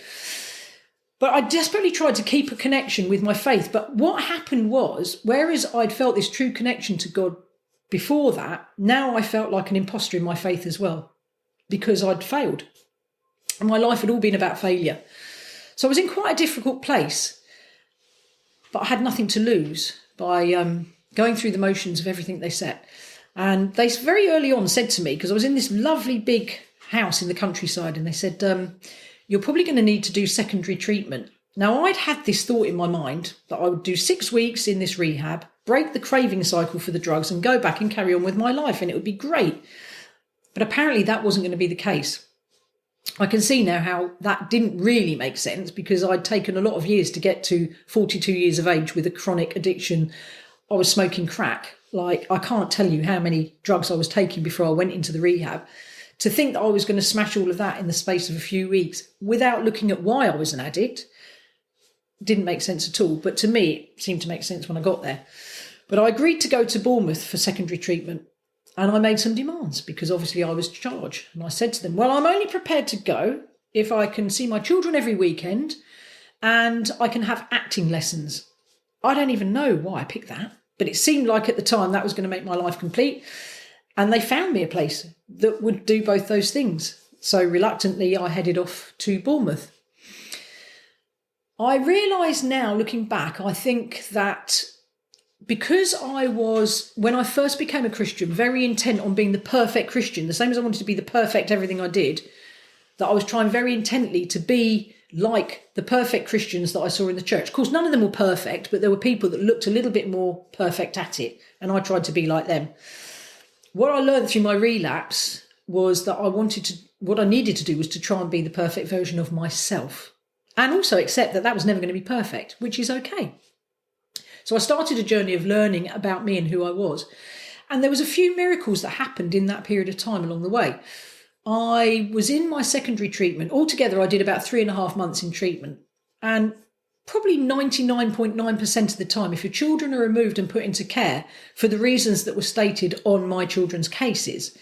But I desperately tried to keep a connection with my faith. But what happened was, whereas I'd felt this true connection to God before that, now I felt like an imposter in my faith as well, because I'd failed. And my life had all been about failure. So I was in quite a difficult place, but I had nothing to lose by going through the motions of everything they said. And they very early on said to me, because I was in this lovely big house in the countryside, and they said, you're probably going to need to do secondary treatment. Now, I'd had this thought in my mind that I would do 6 weeks in this rehab, break the craving cycle for the drugs and go back and carry on with my life, and it would be great. But apparently that wasn't going to be the case. I can see now how that didn't really make sense, because I'd taken a lot of years to get to 42 years of age with a chronic addiction. I was smoking crack. Like, I can't tell you how many drugs I was taking before I went into the rehab. To think that I was going to smash all of that in the space of a few weeks without looking at why I was an addict didn't make sense at all. But to me, it seemed to make sense when I got there. But I agreed to go to Bournemouth for secondary treatment. And I made some demands because obviously I was charged. And I said to them, well, I'm only prepared to go if I can see my children every weekend and I can have acting lessons. I don't even know why I picked that, but it seemed like at the time that was going to make my life complete. And they found me a place that would do both those things. So reluctantly, I headed off to Bournemouth. I realise now, looking back, I think that because I was, when I first became a Christian, very intent on being the perfect Christian, the same as I wanted to be the perfect everything I did, that I was trying very intently to be like the perfect Christians that I saw in the church. Of course, none of them were perfect, but there were people that looked a little bit more perfect at it, and I tried to be like them. What I learned through my relapse was that what I needed to do was to try and be the perfect version of myself, and also accept that that was never going to be perfect, which is okay. So I started a journey of learning about me and who I was. And there was a few miracles that happened in that period of time along the way. I was in my secondary treatment. Altogether, I did about 3.5 months in treatment. And probably 99.9% of the time, if your children are removed and put into care for the reasons that were stated on my children's cases,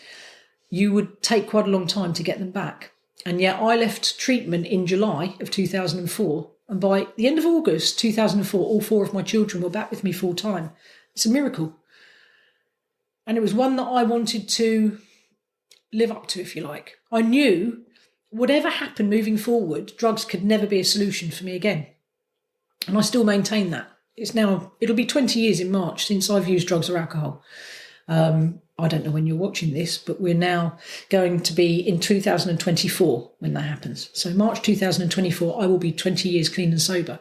you would take quite a long time to get them back. And yet I left treatment in July of 2004. And by the end of August 2004, all 4 of my children were back with me full time. It's a miracle. And it was one that I wanted to live up to, if you like. I knew whatever happened moving forward, drugs could never be a solution for me again. And I still maintain that. It'll be 20 years in March since I've used drugs or alcohol. I don't know when you're watching this, but we're now going to be in 2024 when that happens. So March 2024, I will be 20 years clean and sober.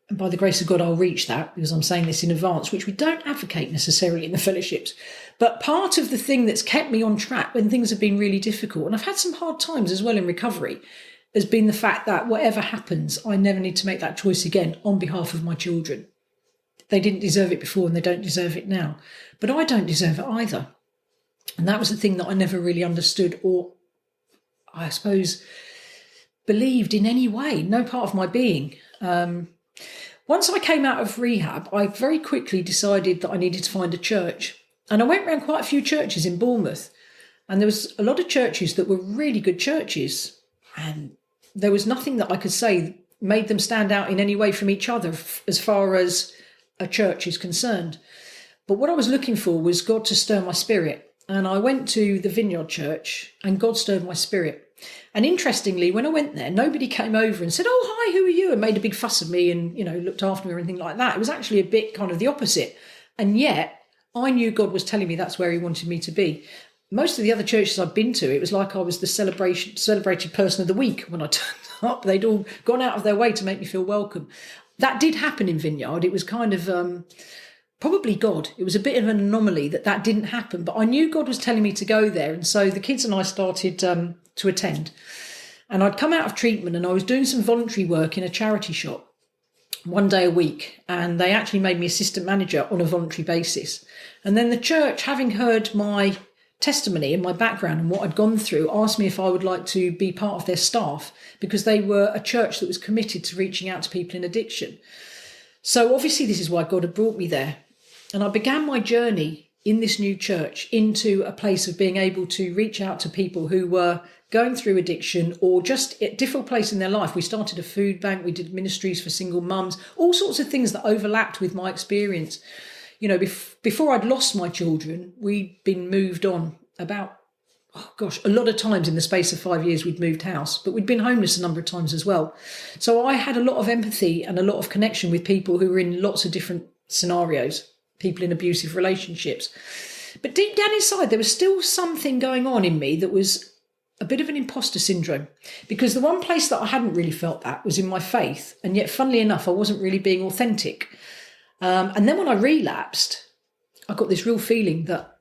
And by the grace of God, I'll reach that, because I'm saying this in advance, which we don't advocate necessarily in the fellowships. But part of the thing that's kept me on track when things have been really difficult, and I've had some hard times as well in recovery, has been the fact that whatever happens, I never need to make that choice again on behalf of my children. They didn't deserve it before and they don't deserve it now. But I don't deserve it either. And that was the thing that I never really understood, or I suppose believed in any way, no part of my being. Once I came out of rehab, I very quickly decided that I needed to find a church. And I went around quite a few churches in Bournemouth. And there was a lot of churches that were really good churches. And there was nothing that I could say made them stand out in any way from each other as far as a church is concerned. But what I was looking for was God to stir my spirit. And I went to the Vineyard Church and God stirred my spirit. And interestingly, when I went there, nobody came over and said, oh, hi, who are you? And made a big fuss of me and, looked after me or anything like that. It was actually a bit kind of the opposite. And yet I knew God was telling me that's where he wanted me to be. Most of the other churches I've been to, it was like I was the celebrated person of the week when I turned up. They'd all gone out of their way to make me feel welcome. That did happen in Vineyard. It was kind of probably God. It was a bit of an anomaly that didn't happen. But I knew God was telling me to go there. And so the kids and I started to attend. And I'd come out of treatment and I was doing some voluntary work in a charity shop. one day a week, and they actually made me assistant manager on a voluntary basis. And then the church, having heard my testimony and my background and what I'd gone through, asked me if I would like to be part of their staff, because they were a church that was committed to reaching out to people in addiction. So obviously this is why God had brought me there. And I began my journey in this new church into a place of being able to reach out to people who were going through addiction or just at different places in their life. We started a food bank, we did ministries for single mums, all sorts of things that overlapped with my experience. You know, before I'd lost my children, we'd been moved on about, a lot of times in the space of 5 years we'd moved house, but we'd been homeless a number of times as well. So I had a lot of empathy and a lot of connection with people who were in lots of different scenarios, people in abusive relationships. But deep down inside, there was still something going on in me that was a bit of an imposter syndrome, because the one place that I hadn't really felt that was in my faith. And yet, funnily enough, I wasn't really being authentic. And then when I relapsed, I got this real feeling that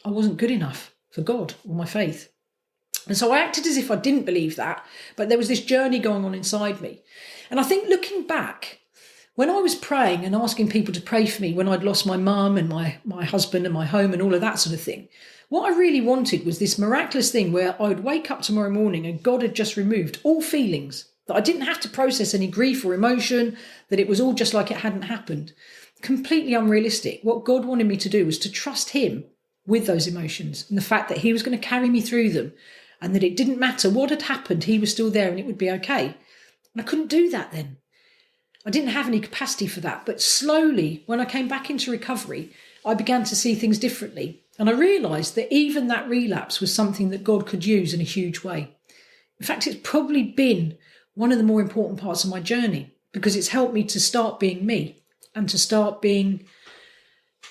I wasn't good enough for God or my faith. And so I acted as if I didn't believe that, but there was this journey going on inside me. And I think looking back, when I was praying and asking people to pray for me when I'd lost my mum and my husband and my home and all of that sort of thing, what I really wanted was this miraculous thing where I would wake up tomorrow morning and God had just removed all feelings, that I didn't have to process any grief or emotion, that it was all just like it hadn't happened. Completely unrealistic. What God wanted me to do was to trust him with those emotions and the fact that he was going to carry me through them, and that it didn't matter what had happened, he was still there and it would be okay. And I couldn't do that then. I didn't have any capacity for that. But slowly, when I came back into recovery, I began to see things differently. And I realised that even that relapse was something that God could use in a huge way. In fact, it's probably been one of the more important parts of my journey, because it's helped me to start being me and to start being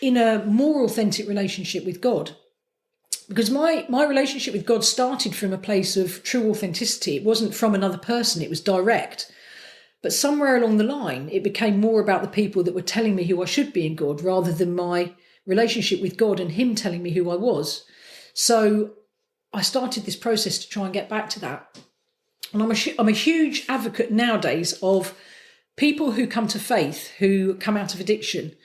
in a more authentic relationship with God. Because my relationship with God started from a place of true authenticity. It wasn't from another person, it was direct. But somewhere along the line, it became more about the people that were telling me who I should be in God, rather than my relationship with God and him telling me who I was. So I started this process to try and get back to that. And I'm a huge advocate nowadays of people who come to faith, who come out of addiction,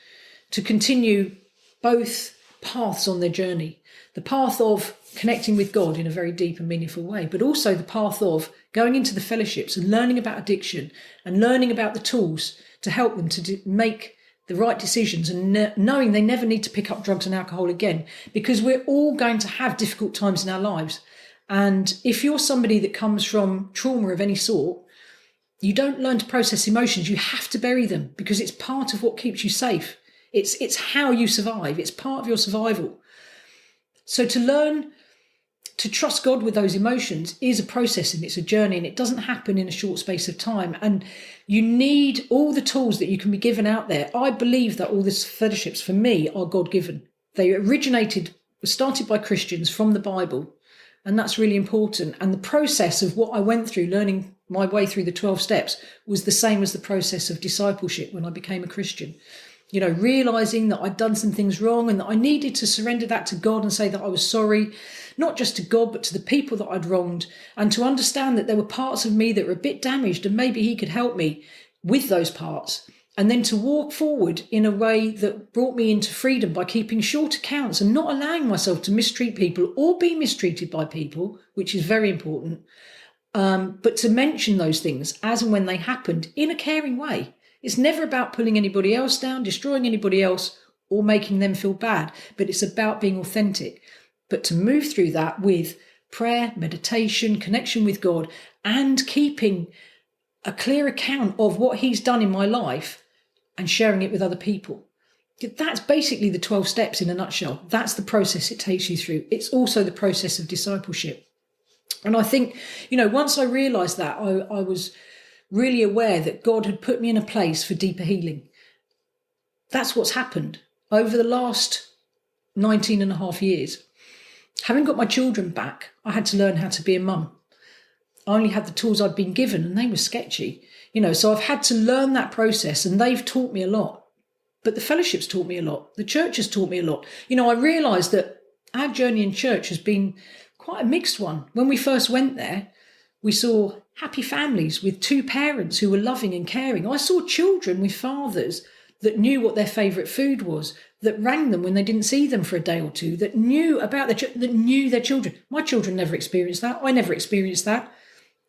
to continue both paths on their journey. The path of connecting with God in a very deep and meaningful way, but also the path of going into the fellowships and learning about addiction and learning about the tools to help them to make the right decisions, and knowing they never need to pick up drugs and alcohol again, because we're all going to have difficult times in our lives. And if you're somebody that comes from trauma of any sort, you don't learn to process emotions. You have to bury them, because it's part of what keeps you safe. It's how you survive. It's part of your survival. So to learn to trust God with those emotions is a process, and it's a journey, and it doesn't happen in a short space of time. And you need all the tools that you can be given out there. I believe that all these fellowships for me are God-given. They started by Christians from the Bible, and that's really important. And the process of what I went through, learning my way through the 12 steps, was the same as the process of discipleship when I became a Christian. You know, realising that I'd done some things wrong and that I needed to surrender that to God and say that I was sorry, not just to God, but to the people that I'd wronged, and to understand that there were parts of me that were a bit damaged and maybe he could help me with those parts. And then to walk forward in a way that brought me into freedom by keeping short accounts and not allowing myself to mistreat people or be mistreated by people, which is very important. But to mention those things as and when they happened in a caring way. It's never about pulling anybody else down, destroying anybody else, or making them feel bad, but it's about being authentic. But to move through that with prayer, meditation, connection with God, and keeping a clear account of what he's done in my life and sharing it with other people. That's basically the 12 steps in a nutshell. That's the process it takes you through. It's also the process of discipleship. And I think, once I realised that, I was really aware that God had put me in a place for deeper healing. That's what's happened over the last 19 and a half years. Having got my children back, I had to learn how to be a mum. I only had the tools I'd been given, and they were sketchy. So I've had to learn that process, and they've taught me a lot. But the fellowship's taught me a lot. The church has taught me a lot. I realised that our journey in church has been quite a mixed one. When we first went there, We saw happy families with two parents who were loving and caring. I saw children with fathers that knew what their favourite food was, that rang them when they didn't see them for a day or two, that knew about that knew their children. My children never experienced that. I never experienced that.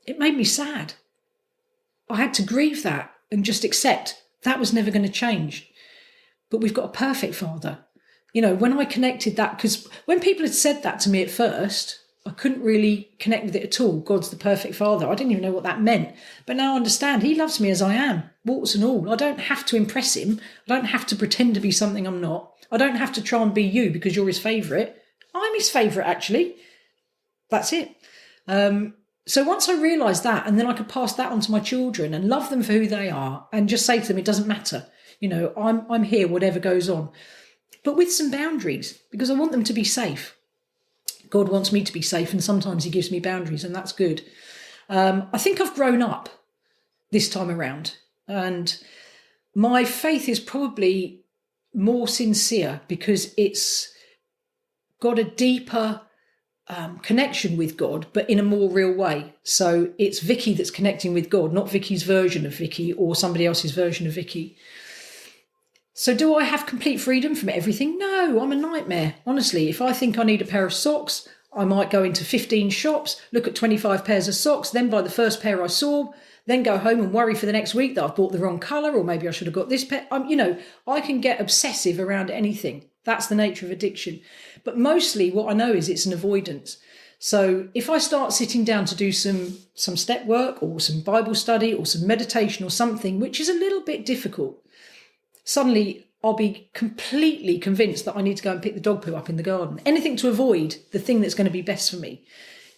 It made me sad. I had to grieve that and just accept that was never going to change. But we've got a perfect Father. When I connected that, because when people had said that to me at first, I couldn't really connect with it at all. God's the perfect Father. I didn't even know what that meant. But now I understand he loves me as I am, warts and all. I don't have to impress him. I don't have to pretend to be something I'm not. I don't have to try and be you because you're his favourite. I'm his favourite, actually. That's it. So once I realised that, and then I could pass that on to my children and love them for who they are and just say to them, it doesn't matter. I'm here, whatever goes on. But with some boundaries, because I want them to be safe. God wants me to be safe, and sometimes he gives me boundaries, and that's good. I think I've grown up this time around, and my faith is probably more sincere because it's got a deeper connection with God, but in a more real way. So it's Vicki that's connecting with God, not Vicki's version of Vicki or somebody else's version of Vicki. So do I have complete freedom from everything? No, I'm a nightmare. Honestly, if I think I need a pair of socks, I might go into 15 shops, look at 25 pairs of socks, then buy the first pair I saw, then go home and worry for the next week that I've bought the wrong colour, or maybe I should have got this pair. I can get obsessive around anything. That's the nature of addiction. But mostly what I know is it's an avoidance. So if I start sitting down to do some step work or some Bible study or some meditation or something, which is a little bit difficult, suddenly I'll be completely convinced that I need to go and pick the dog poo up in the garden. Anything to avoid the thing that's going to be best for me,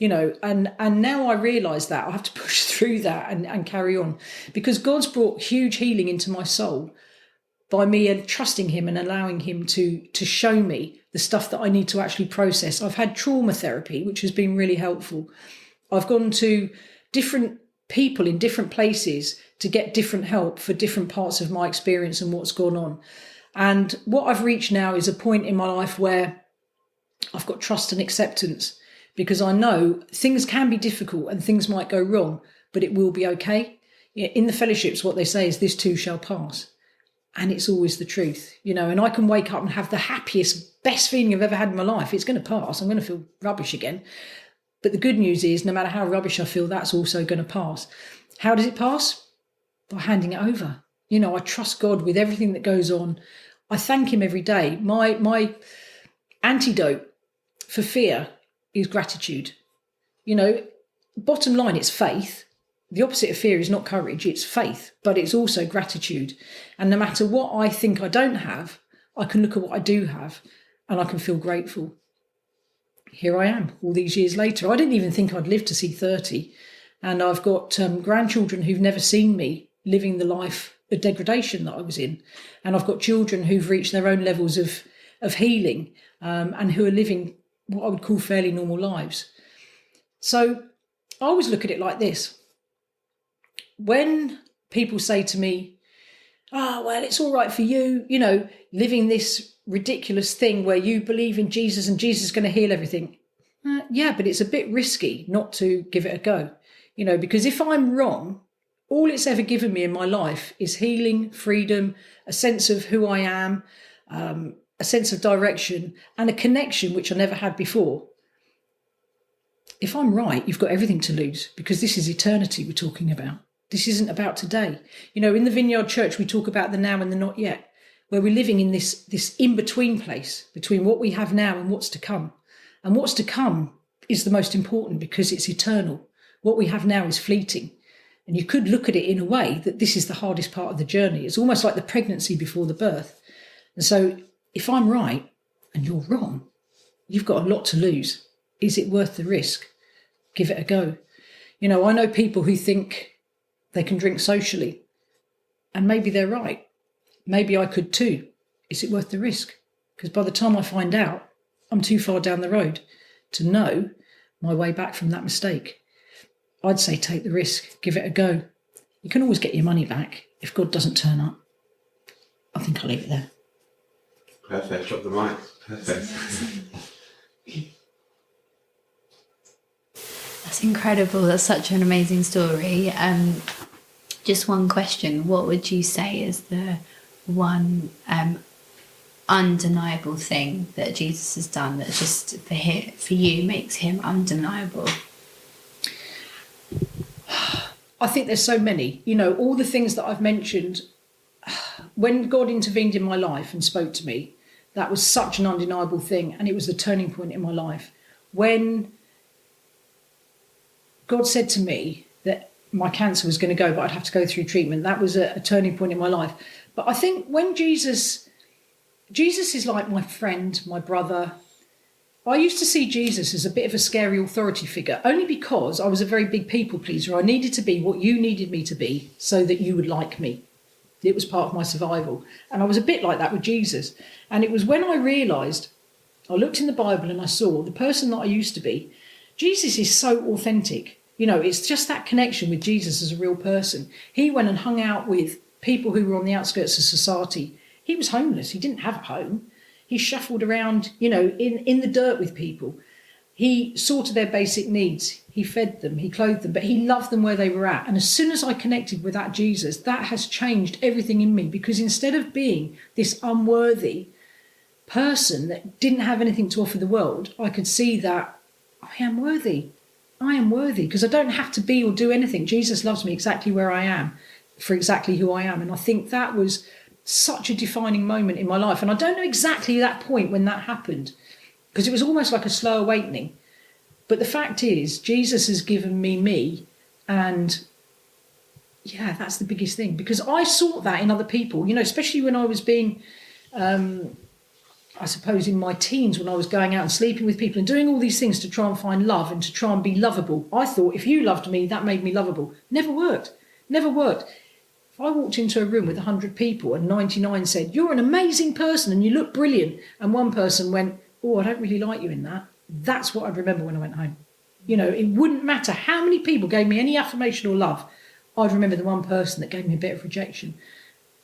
and now I realise that I have to push through that and carry on, because God's brought huge healing into my soul by me and trusting him and allowing him to show me the stuff that I need to actually process. I've had trauma therapy, which has been really helpful. I've gone to different people in different places to get different help for different parts of my experience and what's gone on. And what I've reached now is a point in my life where I've got trust and acceptance, because I know things can be difficult and things might go wrong, but it will be okay. In the fellowships, what they say is this too shall pass. And it's always the truth, and I can wake up and have the happiest, best feeling I've ever had in my life. It's going to pass. I'm going to feel rubbish again. But the good news is, no matter how rubbish I feel, that's also going to pass. How does it pass? By handing it over. I trust God with everything that goes on. I thank him every day. My antidote for fear is gratitude. Bottom line, it's faith. The opposite of fear is not courage, it's faith, but it's also gratitude. And no matter what I think I don't have, I can look at what I do have and I can feel grateful. Here I am all these years later. I didn't even think I'd live to see 30. And I've got grandchildren who've never seen me living the life of degradation that I was in. And I've got children who've reached their own levels of healing and who are living what I would call fairly normal lives. So I always look at it like this. When people say to me, well, it's all right for you, living this ridiculous thing where you believe in Jesus and Jesus is going to heal everything. Yeah, but it's a bit risky not to give it a go, because if I'm wrong, all it's ever given me in my life is healing, freedom, a sense of who I am, a sense of direction and a connection which I never had before. If I'm right, you've got everything to lose, because this is eternity we're talking about. This isn't about today. In the Vineyard Church, we talk about the now and the not yet, where we're living in this in-between place between what we have now and what's to come. And what's to come is the most important because it's eternal. What we have now is fleeting. And you could look at it in a way that this is the hardest part of the journey. It's almost like the pregnancy before the birth. And so if I'm right and you're wrong, you've got a lot to lose. Is it worth the risk? Give it a go. I know people who think they can drink socially, and maybe they're right. Maybe I could too. Is it worth the risk? Because by the time I find out, I'm too far down the road to know my way back from that mistake. I'd say take the risk, give it a go. You can always get your money back if God doesn't turn up. I think I'll leave it there. Perfect, drop the mic. Perfect. That's incredible. That's such an amazing story. Just one question. What would you say is the one undeniable thing that Jesus has done that just for you makes him undeniable? I think there's so many. All the things that I've mentioned, when God intervened in my life and spoke to me, that was such an undeniable thing, and it was the turning point in my life. When God said to me that my cancer was going to go, but I'd have to go through treatment, that was a turning point in my life. But I think when Jesus is like my friend, my brother. I used to see Jesus as a bit of a scary authority figure, only because I was a very big people pleaser. I needed to be what you needed me to be so that you would like me. It was part of my survival. And I was a bit like that with Jesus. And it was when I realised, I looked in the Bible and I saw the person that I used to be. Jesus is so authentic. It's just that connection with Jesus as a real person. He went and hung out with people who were on the outskirts of society. He was homeless. He didn't have a home. He shuffled around, in the dirt with people. He saw to their basic needs. He fed them, he clothed them, but he loved them where they were at. And as soon as I connected with that Jesus, that has changed everything in me, because instead of being this unworthy person that didn't have anything to offer the world, I could see that I am worthy. I am worthy because I don't have to be or do anything. Jesus loves me exactly where I am, for exactly who I am. And I think that was such a defining moment in my life. And I don't know exactly that point when that happened, because it was almost like a slow awakening. But the fact is, Jesus has given me, and yeah, that's the biggest thing, because I sought that in other people, especially when I was being, I suppose in my teens, when I was going out and sleeping with people and doing all these things to try and find love and to try and be lovable. I thought if you loved me, that made me lovable. Never worked. If I walked into a room with 100 people and 99 said, you're an amazing person and you look brilliant, and one person went, oh, I don't really like you in that, that's what I'd remember when I went home. It wouldn't matter how many people gave me any affirmation or love. I'd remember the one person that gave me a bit of rejection.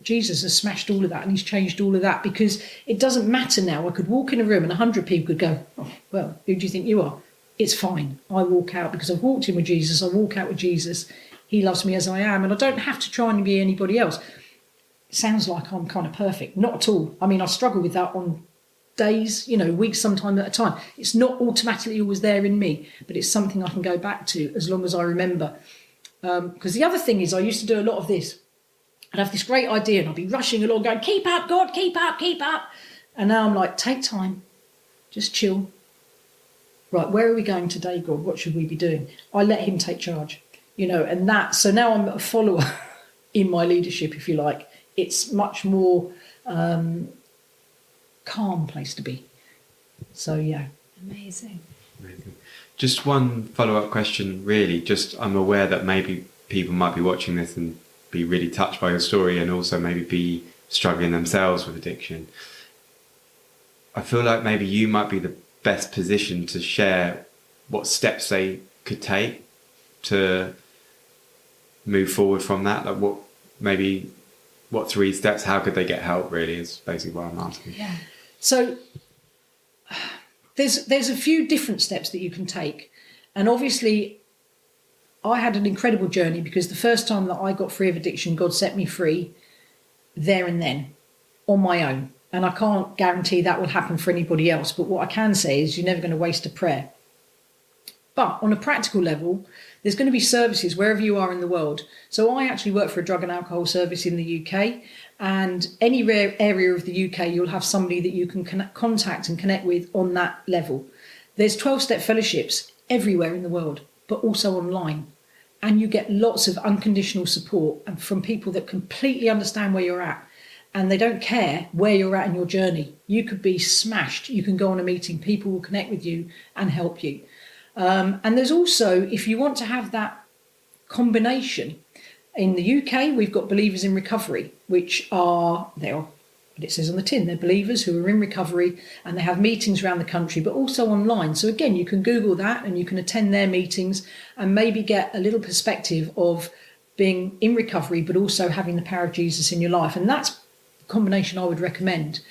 Jesus has smashed all of that, and he's changed all of that, because it doesn't matter now. I could walk in a room and 100 people could go, oh, well, who do you think you are? It's fine. I walk out because I've walked in with Jesus. I walk out with Jesus. He loves me as I am, and I don't have to try and be anybody else. It sounds like I'm kind of perfect. Not at all. I mean, I struggle with that on days, weeks, sometime at a time. It's not automatically always there in me, but it's something I can go back to as long as I remember. Because the other thing is, I used to do a lot of this. I'd have this great idea and I'd be rushing along going, keep up, God, keep up, keep up. And now I'm like, take time, just chill. Right, where are we going today, God? What should we be doing? I let him take charge. And that, so now I'm a follower in my leadership, if you like. It's much more calm place to be. So, yeah. Amazing. Just one follow-up question, really. I'm aware that maybe people might be watching this and be really touched by your story, and also maybe be struggling themselves with addiction. I feel like maybe you might be the best position to share what steps they could take to move forward from that. Like what 3 steps, how could they get help, really, is basically what I'm asking. Yeah. So there's a few different steps that you can take. And obviously I had an incredible journey, because the first time that I got free of addiction, God set me free there and then on my own. And I can't guarantee that will happen for anybody else. But what I can say is you're never going to waste a prayer. But on a practical level, there's going to be services wherever you are in the world. So I actually work for a drug and alcohol service in the UK. And any rare area of the UK, you'll have somebody that you can contact and connect with on that level. There's 12-step fellowships everywhere in the world, but also online. And you get lots of unconditional support and from people that completely understand where you're at. And they don't care where you're at in your journey. You could be smashed. You can go on a meeting. People will connect with you and help you. And there's also, if you want to have that combination, in the UK, we've got Believers in Recovery, which are, it says on the tin, they're believers who are in recovery, and they have meetings around the country, but also online. So again, you can Google that and you can attend their meetings and maybe get a little perspective of being in recovery, but also having the power of Jesus in your life. And that's the combination I would recommend.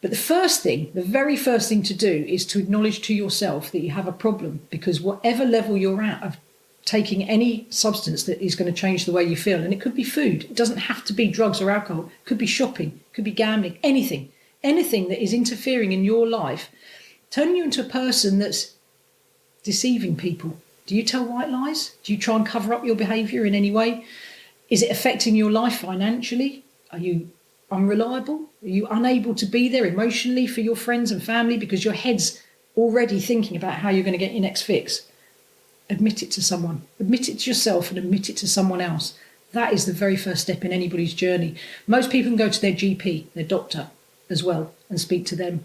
But the very first thing to do is to acknowledge to yourself that you have a problem, because whatever level you're at of taking any substance that is going to change the way you feel, and it could be food, it doesn't have to be drugs or alcohol, it could be shopping, it could be gambling, anything that is interfering in your life, turning you into a person that's deceiving people. Do you tell white lies? Do you try and cover up your behaviour in any way? Is it affecting your life financially? Are you unreliable? Are you unable to be there emotionally for your friends and family because your head's already thinking about how you're going to get your next fix? Admit it to someone. Admit it to yourself and admit it to someone else. That is the very first step in anybody's journey. Most people can go to their GP, their doctor as well, and speak to them.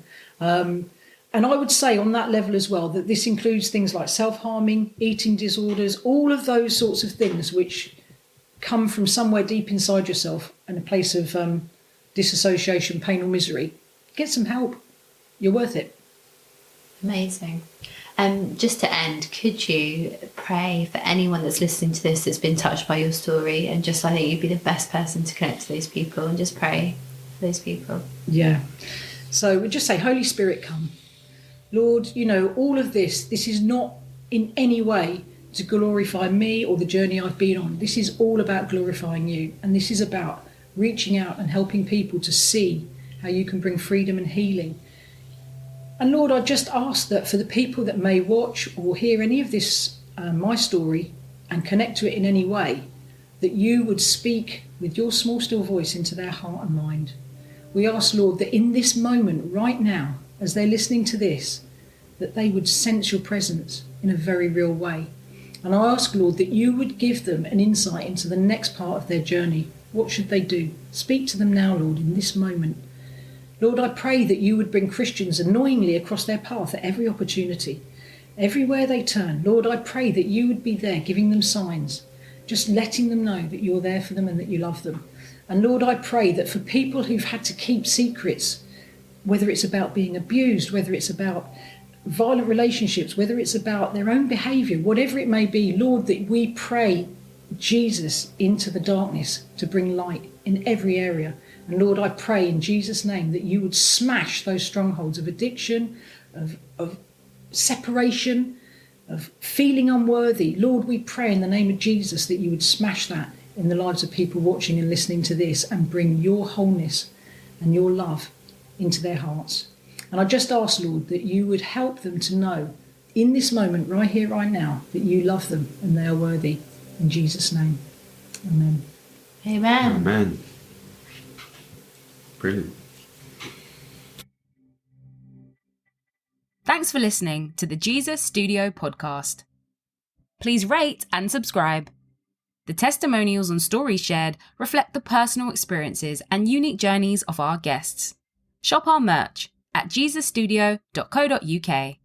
And I would say on that level as well that this includes things like self-harming, eating disorders, all of those sorts of things which come from somewhere deep inside yourself and a place of disassociation, pain or misery. Get some help. You're worth it. Amazing. Just to end, could you pray for anyone that's listening to this that's been touched by your story? And just, I think you'd be the best person to connect to those people, and just pray for those people. Yeah. So we just say, Holy Spirit, come. Lord, all of this is not in any way to glorify me or the journey I've been on. This is all about glorifying you. And this is about reaching out and helping people to see how you can bring freedom and healing. And Lord, I just ask that for the people that may watch or hear any of this, my story, and connect to it in any way, that you would speak with your small, still voice into their heart and mind. We ask, Lord, that in this moment, right now, as they're listening to this, that they would sense your presence in a very real way. And I ask, Lord, that you would give them an insight into the next part of their journey. What should they do? Speak to them now, Lord, in this moment. Lord, I pray that you would bring Christians annoyingly across their path at every opportunity. Everywhere they turn, Lord, I pray that you would be there giving them signs, just letting them know that you're there for them and that you love them. And Lord, I pray that for people who've had to keep secrets, whether it's about being abused, whether it's about violent relationships, whether it's about their own behaviour, whatever it may be, Lord, that we pray Jesus into the darkness to bring light in every area. And Lord, I pray in Jesus' name that you would smash those strongholds of addiction, of separation, of feeling unworthy. Lord, we pray in the name of Jesus that you would smash that in the lives of people watching and listening to this and bring your wholeness and your love into their hearts. And I just ask, Lord, that you would help them to know in this moment, right here, right now, that you love them and they are worthy. In Jesus' name, amen. Amen. Amen. Brilliant. Thanks for listening to the Jesus Studio podcast. Please rate and subscribe. The testimonials and stories shared reflect the personal experiences and unique journeys of our guests. Shop our merch at jesusstudio.co.uk.